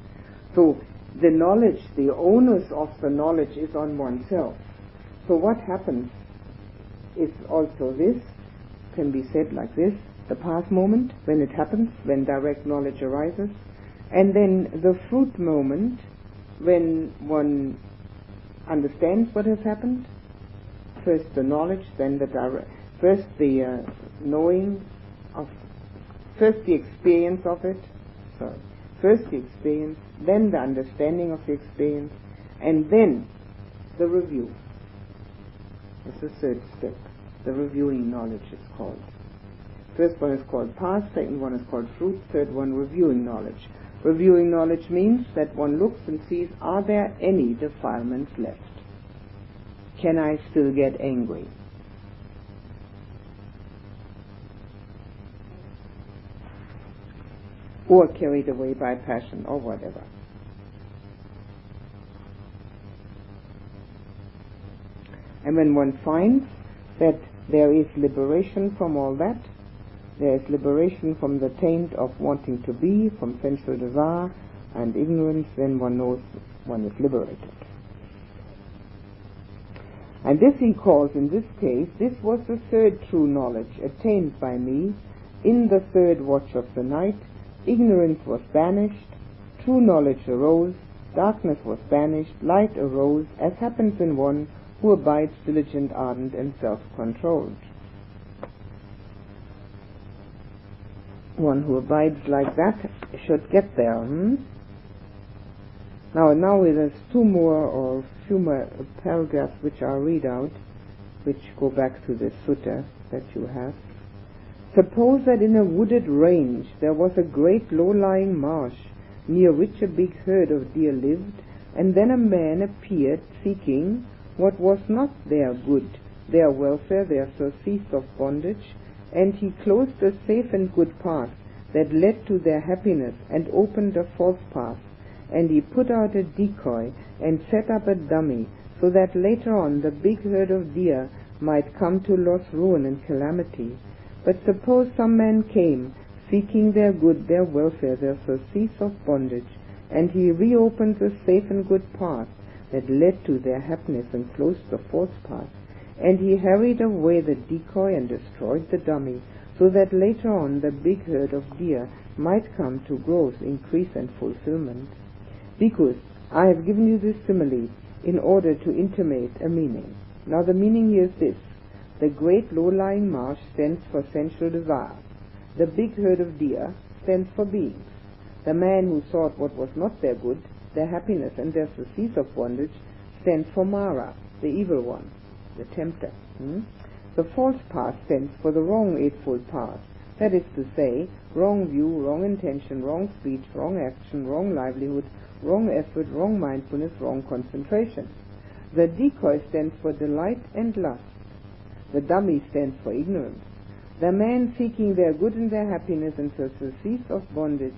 So the knowledge, the onus of the knowledge is on oneself. So what happens is also this, can be said like this: the past moment, when it happens, when direct knowledge arises, and then the fruit moment, when one understands what has happened. First the knowledge, then first the knowing of, first the experience of it, first the experience, then the understanding of the experience, and then the review. It's the third step. The reviewing knowledge is called. First one is called past, second one is called fruit, third one reviewing knowledge. Reviewing knowledge means that one looks and sees, are there any defilements left? Can I still get angry? Or carried away by passion or whatever. And when one finds that there is liberation from all that, There is liberation from the taint of wanting to be, from sensual desire and ignorance. Then one knows one is liberated. And this he calls, in this case, this was the third true knowledge attained by me in the third watch of the night. Ignorance was banished, true knowledge arose, darkness was banished, light arose, as happens in one who abides diligent, ardent, and self-controlled. One who abides like that should get there. Now there's two more or few more paragraphs which I'll read out, which go back to the sutta that you have. Suppose that in a wooded range there was a great low-lying marsh, near which a big herd of deer lived, and then a man appeared seeking what was not their good, their welfare, their surcease of bondage, and he closed a safe and good path that led to their happiness and opened a false path, and he put out a decoy and set up a dummy, so that later on the big herd of deer might come to loss, ruin, and calamity. But suppose some man came, seeking their good, their welfare, their surcease of bondage, and he reopened the safe and good path that led to their happiness and closed the false path, and he hurried away the decoy and destroyed the dummy, so that later on the big herd of deer might come to growth, increase, and fulfillment. Because I have given you this simile in order to intimate a meaning. Now the meaning here is this. The great low-lying marsh stands for sensual desire. The big herd of deer stands for beings. The man who sought what was not their good, their happiness, and their surcease of bondage stands for Mara, the evil one, the tempter. The false path stands for the wrong eightfold path. That is to say, wrong view, wrong intention, wrong speech, wrong action, wrong livelihood, wrong effort, wrong mindfulness, wrong concentration. The decoy stands for delight and lust. The dummy stands for ignorance. The man seeking their good and their happiness and the surcease of bondage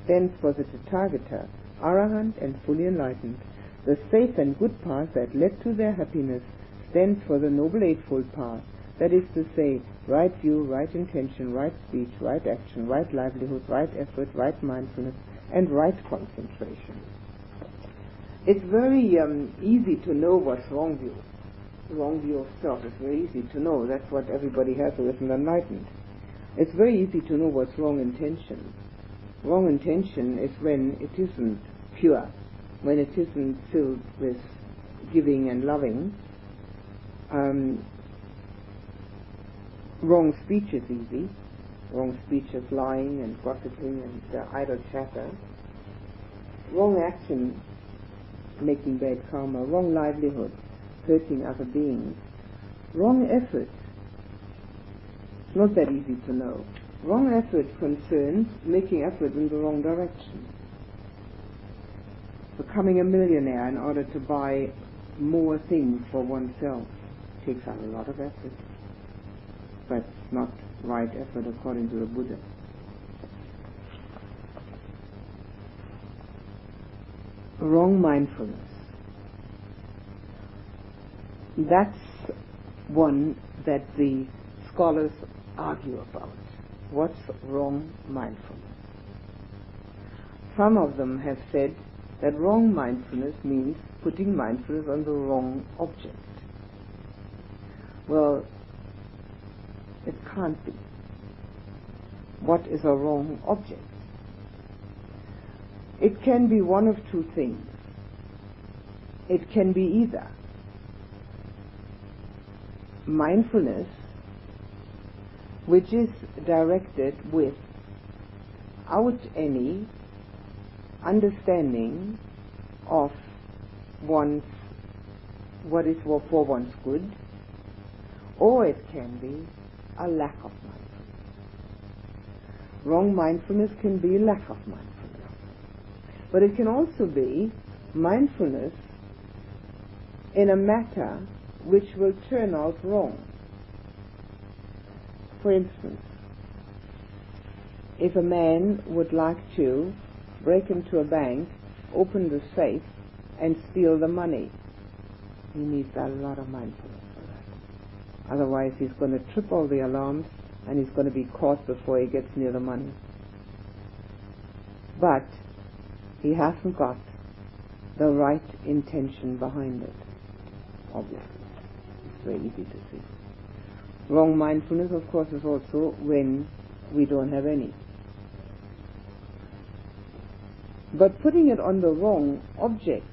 stands for the Tathagata, Arahant, and fully enlightened. The safe and good path that led to their happiness stands for the Noble Eightfold Path. That is to say, right view, right intention, right speech, right action, right livelihood, right effort, right mindfulness, and right concentration. It's very easy to know what's wrong view. Wrong view of self is very easy to know. That's what everybody has who isn't enlightened. It's very easy to know what's wrong intention. Wrong intention is when it isn't pure, when it isn't filled with giving and loving. Wrong speech is easy. Wrong speech is lying and gossiping and idle chatter. Wrong action, making bad karma. Wrong livelihood, hurting other beings. Wrong effort, not that easy to know. Wrong effort concerns making effort in the wrong direction. Becoming a millionaire in order to buy more things for oneself takes out a lot of effort. But not right effort according to the Buddha. Wrong mindfulness. That's one that the scholars argue about. What's wrong mindfulness? Some of them have said that wrong mindfulness means putting mindfulness on the wrong object. Well, it can't be. What is a wrong object? It can be one of two things. It can be either mindfulness, which is directed without any understanding of what is for one's good, or it can be a lack of mindfulness. Wrong mindfulness can be lack of mindfulness. But it can also be mindfulness in a matter which will turn out wrong. For instance, if a man would like to break into a bank, open the safe, and steal the money, he needs a lot of mindfulness for that. Otherwise he's going to trip all the alarms and he's going to be caught before he gets near the money. But he hasn't got the right intention behind it, obviously. It's very easy to see. Wrong mindfulness, of course, is also when we don't have any. But putting it on the wrong object,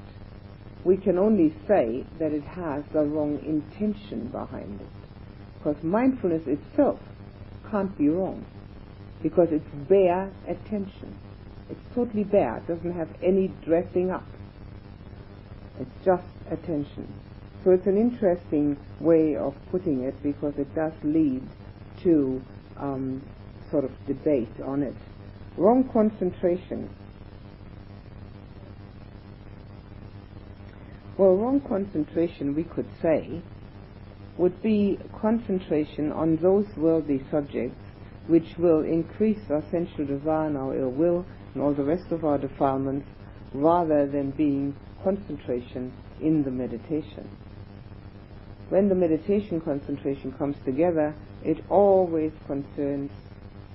we can only say that it has the wrong intention behind it. Because mindfulness itself can't be wrong, because it's bare attention. It's totally bare. It doesn't have any dressing up. It's just attention. So it's an interesting way of putting it, because it does lead to sort of debate on it. Wrong concentration. Well, wrong concentration, we could say, would be concentration on those worldly subjects which will increase our sensual desire and our ill will and all the rest of our defilements, rather than being concentration in the meditation. When the meditation concentration comes together, it always concerns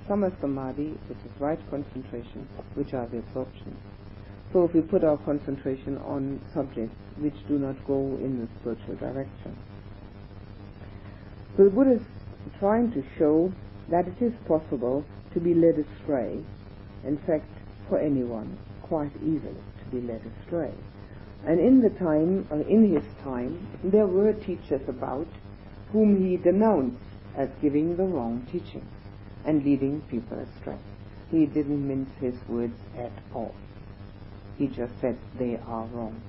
sama samadhi, which is right concentration, which are the absorptions. So if we put our concentration on subjects which do not go in the spiritual direction. So the Buddha is trying to show that it is possible to be led astray, in fact, for anyone, quite easily to be led astray. And in his time, there were teachers about whom he denounced as giving the wrong teachings and leading people astray. He didn't mince his words at all. He just said they are wrong.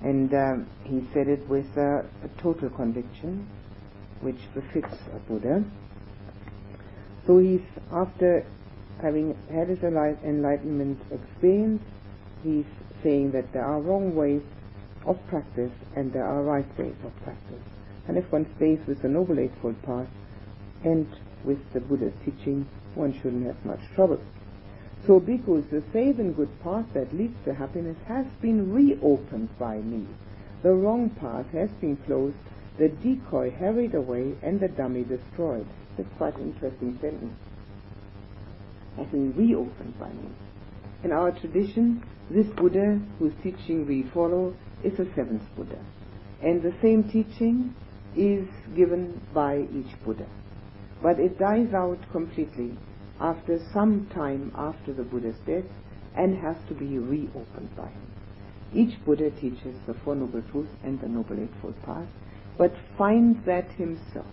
And he said it with a total conviction, which befits a Buddha. So he's, after having had his enlightenment experience, he's saying that there are wrong ways of practice and there are right ways of practice. And if one stays with the Noble Eightfold Path and with the Buddha's teaching, one shouldn't have much trouble. So, bhikkhus, the safe and good path that leads to happiness has been reopened by me. The wrong path has been closed, the decoy hurried away, and the dummy destroyed. That's quite an interesting sentence. Has been reopened by me. In our tradition, this Buddha whose teaching we follow is the seventh Buddha. And the same teaching is given by each Buddha. But it dies out completely after some time after the Buddha's death and has to be reopened by him. Each Buddha teaches the Four Noble Truths and the Noble Eightfold Path, but finds that himself.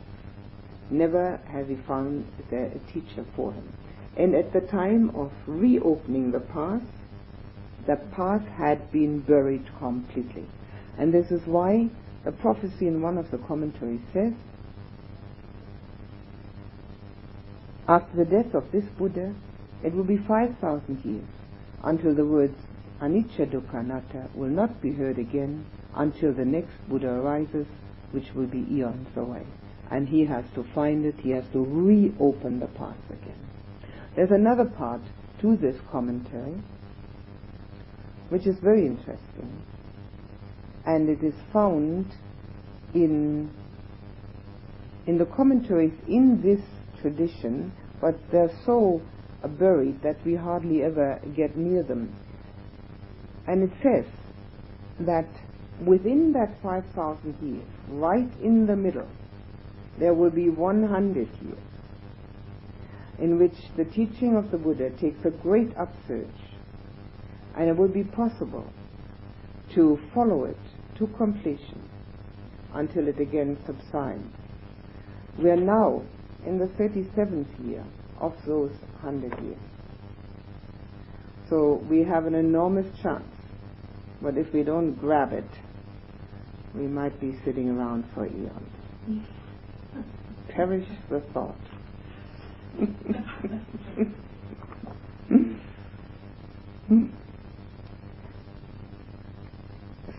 Never has he found a teacher for him. And at the time of reopening the path had been buried completely. And this is why the prophecy in one of the commentaries says, after the death of this Buddha, it will be 5,000 years until the words anicca dukkha anatta will not be heard again until the next Buddha arises, which will be eons away. And he has to find it, he has to reopen the path again. There's another part to this commentary which is very interesting, and it is found in the commentaries in this tradition, but they're so buried that we hardly ever get near them. And it says that within that 5,000 years, right in the middle, there will be 100 years in which the teaching of the Buddha takes a great upsurge, and it will be possible to follow it to completion until it again subsides. We are now in the 37th year of those 100 years. So we have an enormous chance, but if we don't grab it, we might be sitting around for eons. Perish the thought.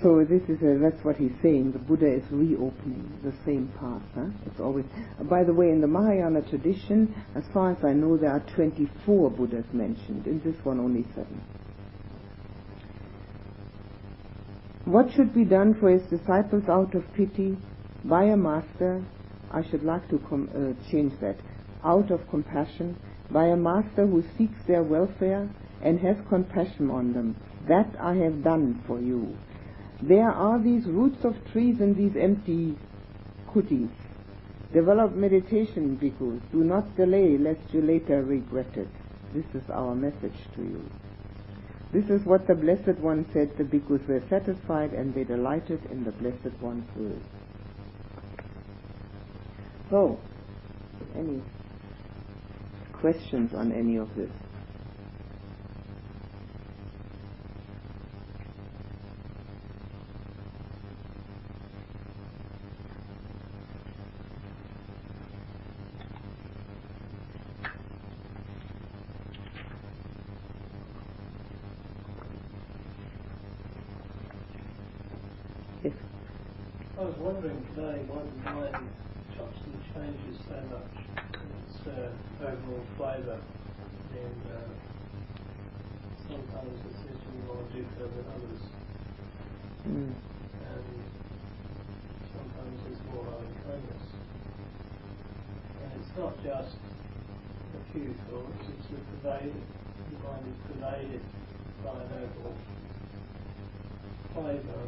So that's what he's saying. The Buddha is reopening the same path. It's always. By the way, in the Mahayana tradition, as far as I know, there are 24 Buddhas mentioned. In this one, only 7. What should be done for his disciples out of pity by a master I should like to change that. Out of compassion, by a master who seeks their welfare and has compassion on them. That I have done for you. There are these roots of trees and these empty kutis. Develop meditation, bhikkhus. Do not delay, lest you later regret it. This is our message to you. This is what the Blessed One said. The bhikkhus were satisfied and they delighted in the Blessed One's words. So, any questions on any of this? I was wondering today why the mind chops and changes so much in its overall flavour, and sometimes it seems to be more deeper than others, and sometimes there's more loving kindness. And it's not just a few thoughts, it's the mind is pervaded by an overall flavour.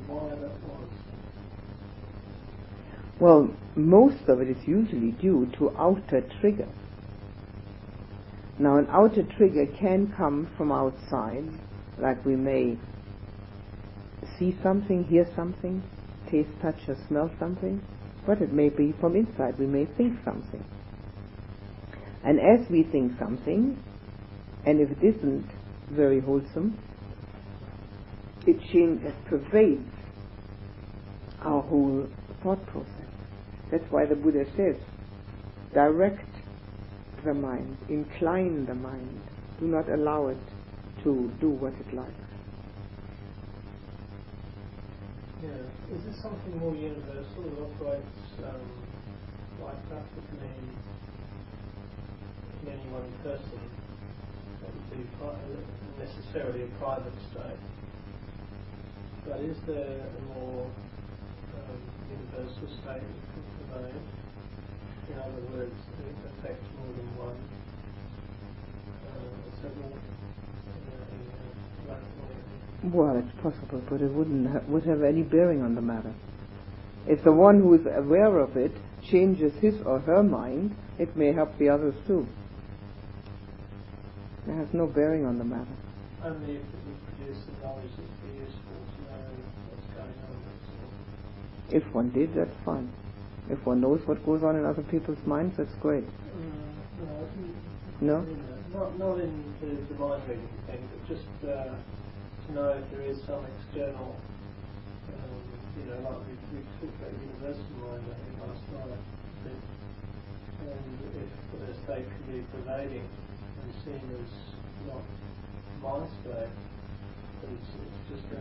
Why that was? Well, most of it is usually due to outer triggers. Now, an outer trigger can come from outside, like we may see something, hear something, taste, touch or smell something, but it may be from inside. We may think something. And as we think something, and if it isn't very wholesome, it pervades our whole thought process. That's why the Buddha says, direct the mind, incline the mind, do not allow it to do what it likes. Yeah. Is this something more universal that operates like that between any one person? That would be necessarily a private state. But is there a more universal state that can pervade? In other words, it affects more than one, several. Well, it's possible, but it would have any bearing on the matter. If the one who is aware of it changes his or her mind, it may help the others too. It has no bearing on the matter. Only if it would produce the knowledge that would be useful to know what's going on. If one did, that's fine. If one knows what goes on in other people's minds, that's great. No? Not in the mind reading thing, but just to know if there is some external, like we talked about universal mind, I think, last night, and if a state can be pervading and seen as not my state, but it's just a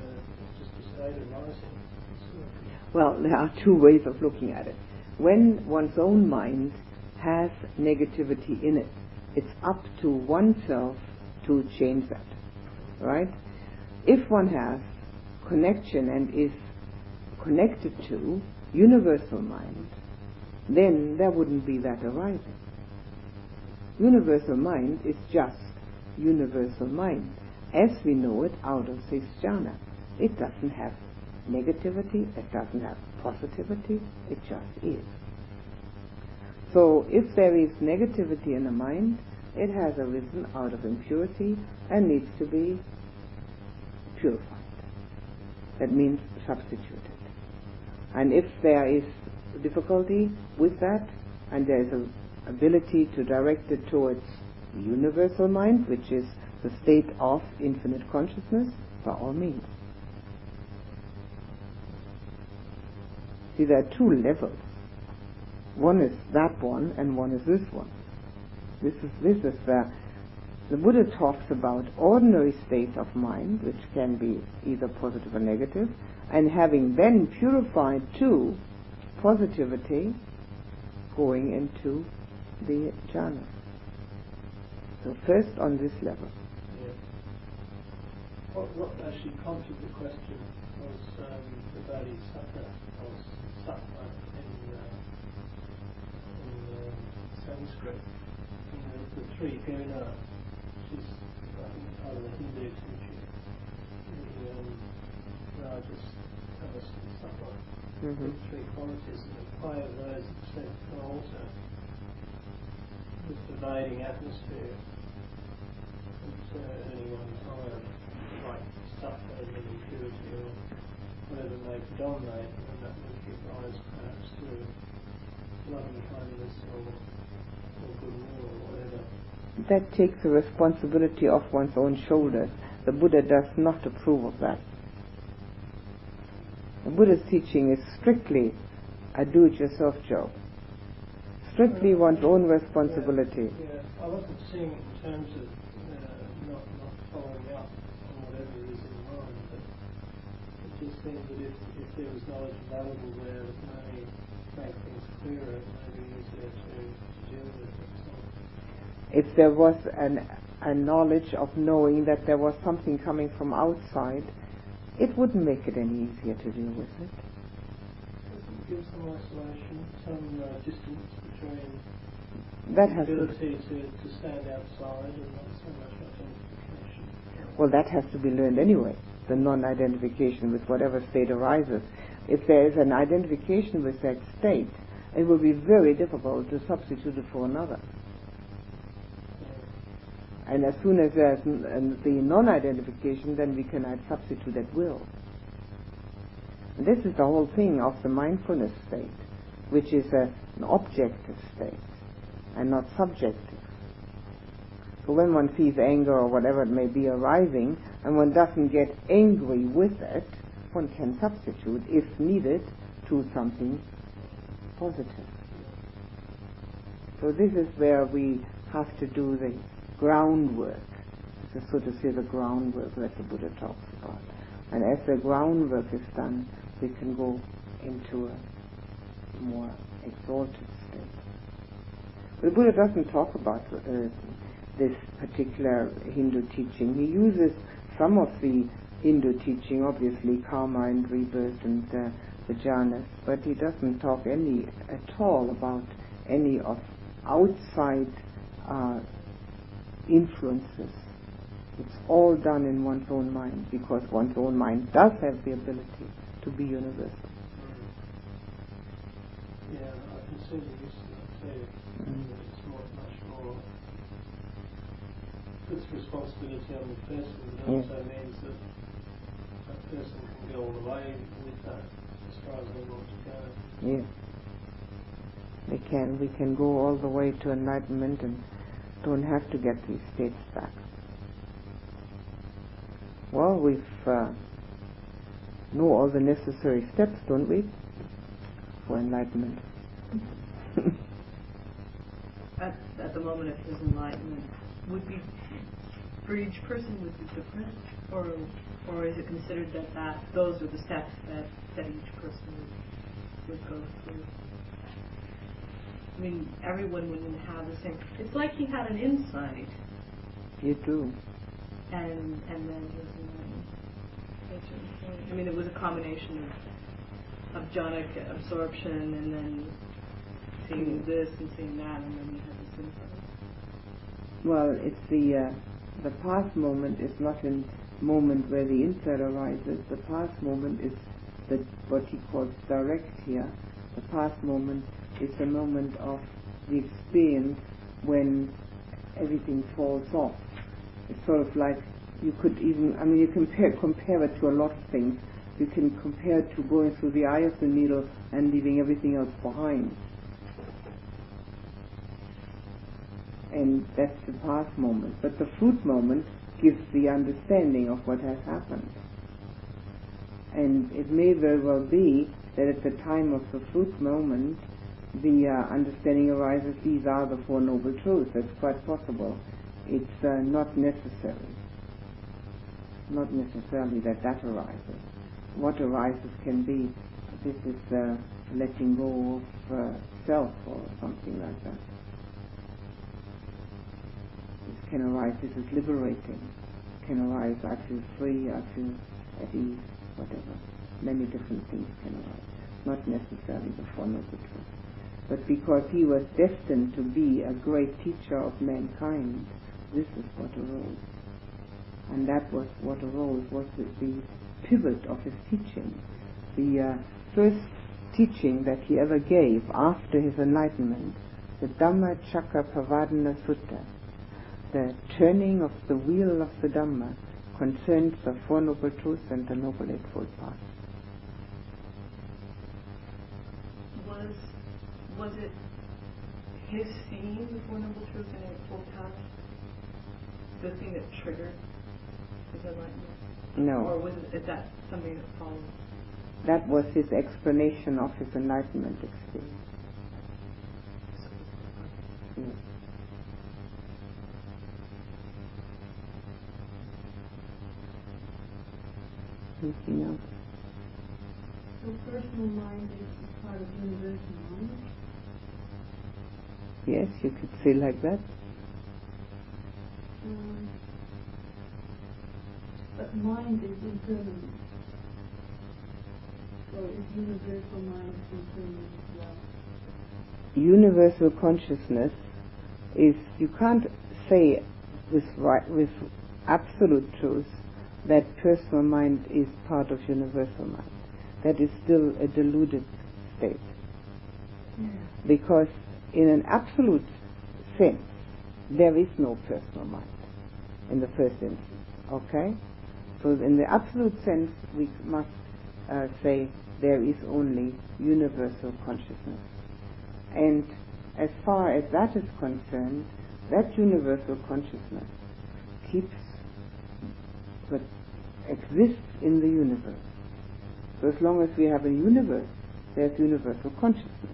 state arising. Well, there are two ways of looking at it. When one's own mind has negativity in it, it's up to oneself to change that, right? If one has connection and is connected to universal mind, then there wouldn't be that arising. Universal mind is just universal mind, as we know it out of six jhana. It doesn't have negativity, it doesn't have positivity, it just is. So if there is negativity in the mind, it has arisen out of impurity and needs to be purified. That means substituted. And if there is difficulty with that, and there is an ability to direct it towards the universal mind, which is the state of infinite consciousness, by all means. See, there are two levels. One is that one, and one is this one. This is where the Buddha talks about ordinary states of mind, which can be either positive or negative, and having then purified to positivity, going into the jhana. So first on this level. Yeah. what actually prompted the question was the Dvedhartakka Sutta in Sanskrit. The three guna, which is I think part of the Hindu teaching, the largest Sutta, the three qualities, and the play of those at an altar with pervading atmosphere at any one time, like suffer and impurity or whatever may predominate, and that would give rise perhaps to loving kindness or goodwill or whatever. That takes the responsibility off one's own shoulders. The Buddha does not approve of that. The Buddha's teaching is strictly a do-it-yourself job. Strictly one's own responsibility. Yeah. I wasn't seeing it in terms of not following up on whatever is in mind, but it just seems that if there was knowledge available there that may make things clearer, it may be easier to deal with it. So. If there was a knowledge of knowing that there was something coming from outside, it wouldn't make it any easier to deal with it. It gives some isolation, some distance between that the ability to stand outside and not so much identification. Well, that has to be learned anyway, the non-identification with whatever state arises. If there is an identification with that state, it will be very difficult to substitute it for another. And as soon as there's the non-identification, then we can substitute at will. And this is the whole thing of the mindfulness state, which is an objective state and not subjective. So when one sees anger or whatever it may be arising, and one doesn't get angry with it, one can substitute, if needed, to something positive. So this is where we have to do the groundwork. This is so to say the groundwork that the Buddha talks about. And as the groundwork is done, we can go into a more exalted state. The Buddha doesn't talk about this particular Hindu teaching. He uses some of the Hindu teaching, obviously karma and rebirth and the jhanas, but he doesn't talk at all about any of outside influences. It's all done in one's own mind, because one's own mind does have the ability to be universal. Yeah, I can see the use of that too. It's much more puts responsibility on the person, but also means that that person can go all the way with that as far as they want to go. Yeah. We can go all the way to enlightenment and don't have to get these states back. Well, we've know all the necessary steps, don't we, for enlightenment? At the moment of his enlightenment, would be for each person would be different, or is it considered that those are the steps that each person would go through? I mean, everyone wouldn't have the same. It's like he had an insight. You do. And then his enlightenment. I mean, it was a combination of jhanic absorption and then seeing this and seeing that, and then you had this insight. Well, it's the past moment is not a moment where the insight arises. The past moment is what he calls direct here. The past moment is a moment of the experience when everything falls off. It's sort of like you could even, you compare it to a lot of things. You can compare it to going through the eye of the needle and leaving everything else behind. And that's the past moment. But the fruit moment gives the understanding of what has happened. And it may very well be that at the time of the fruit moment, the understanding arises, these are the Four Noble Truths. That's quite possible. It's not necessary. Not necessarily that arises. What arises can be, this is letting go of self or something like that. This can arise, this is liberating. can arise. I feel free, I feel at ease, whatever. Many different things can arise. Not necessarily the Four Noble Truths. But because he was destined to be a great teacher of mankind, this is what arose. And that was what arose, was the pivot of his teaching. The first teaching that he ever gave after his enlightenment, the Dhamma Chakra Pravadana Sutta, the turning of the wheel of the Dhamma, concerns the Four Noble Truths and the Noble Eightfold Path. Was it his seeing the Four Noble Truths and Eightfold Path the thing that triggered his enlightenment? No. Or is that something that followed? That was his explanation of his enlightenment experience. Yes. Anything else? So personal mind is part of universal mind? Yes, you could say like that. But mind is impermanent. So is universal mind impermanent as well? Universal consciousness is, you can't say with absolute truth that personal mind is part of universal mind. That is still a deluded state. Because in an absolute sense, there is no personal mind in the first instance. Okay? So in the absolute sense, we must say there is only universal consciousness. And as far as that is concerned, that universal consciousness exists in the universe. So as long as we have a universe, there's universal consciousness.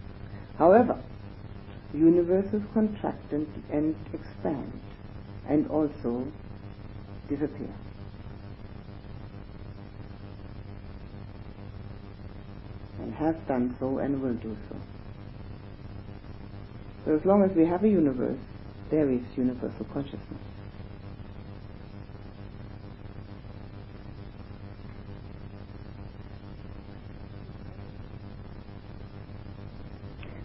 However, universes contract and expand and also disappear. And have done so and will do so. So as long as we have a universe, there is universal consciousness.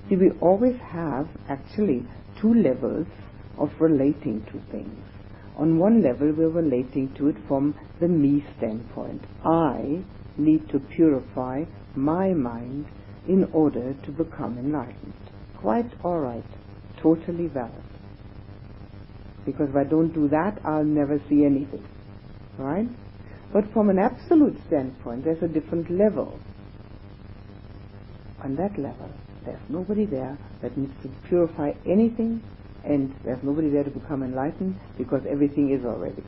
See, we always have actually two levels of relating to things. On one level, we're relating to it from the me standpoint. I need to purify my mind in order to become enlightened. Quite all right, totally valid. Because if I don't do that, I'll never see anything. Right? But from an absolute standpoint, there's a different level. On that level, there's nobody there that needs to purify anything, and there's nobody there to become enlightened, because everything is already.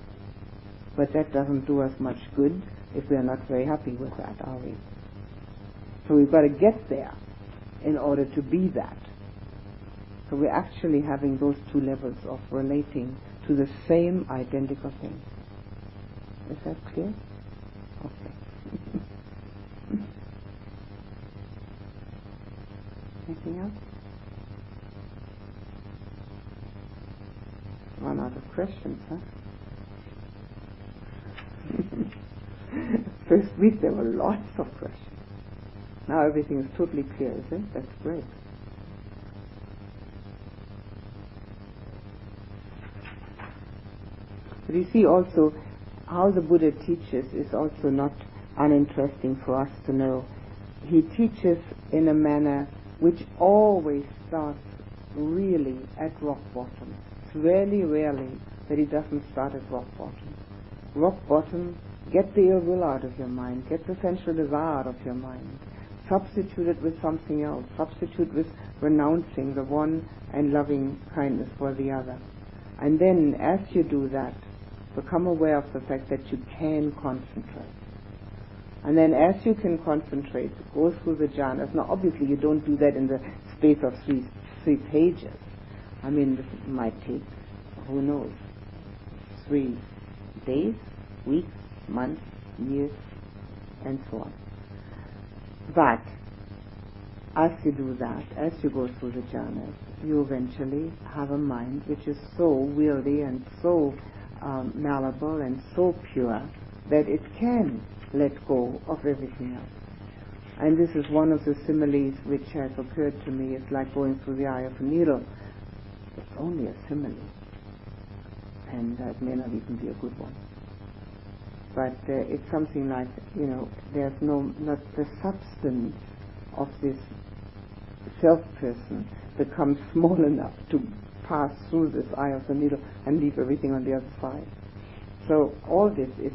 But that doesn't do us much good if we are not very happy with that, are we? So we've got to get there in order to be that. So we're actually having those two levels of relating to the same identical thing. Is that clear? Okay. Anything else? Run out of questions, huh? First week there were lots of questions. Now everything is totally clear, isn't it? That's great. But you see also how the Buddha teaches is also not uninteresting for us to know. He teaches in a manner which always starts really at rock bottom. It's really rarely that he doesn't start at rock bottom. Rock bottom, get the ill will out of your mind, get the sensual desire out of your mind, substitute it with something else, substitute with renouncing the one and loving kindness for the other. And then as you do that, become aware of the fact that you can concentrate. And then as you can concentrate, go through the jhanas. Now obviously you don't do that in the space of three pages. I mean, this might take, who knows, 3 days, weeks, months, years, and so on. But as you do that, as you go through the jhanas, you eventually have a mind which is so wieldy and so malleable and so pure that it can let go of everything else. And this is one of the similes which has occurred to me. It's like going through the eye of a needle. It's only a simile, and it may not even be a good one. But it's something like, there's not the substance of this self-person becomes small enough to pass through this eye of the needle and leave everything on the other side. So all this is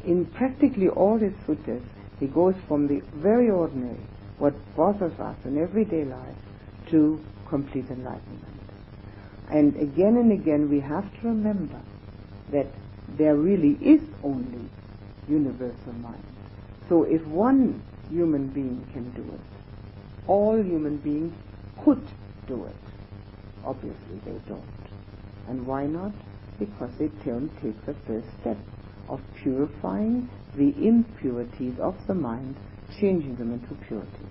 in practically all his suttas, he goes from the very ordinary, what bothers us in everyday life, to complete enlightenment. And again we have to remember that there really is only universal mind. So if one human being can do it, all human beings could do it. Obviously they don't. And why not? Because they don't take the first step of purifying the impurities of the mind, changing them into purity.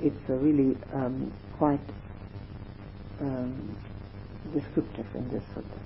It's really quite descriptive in this sutta.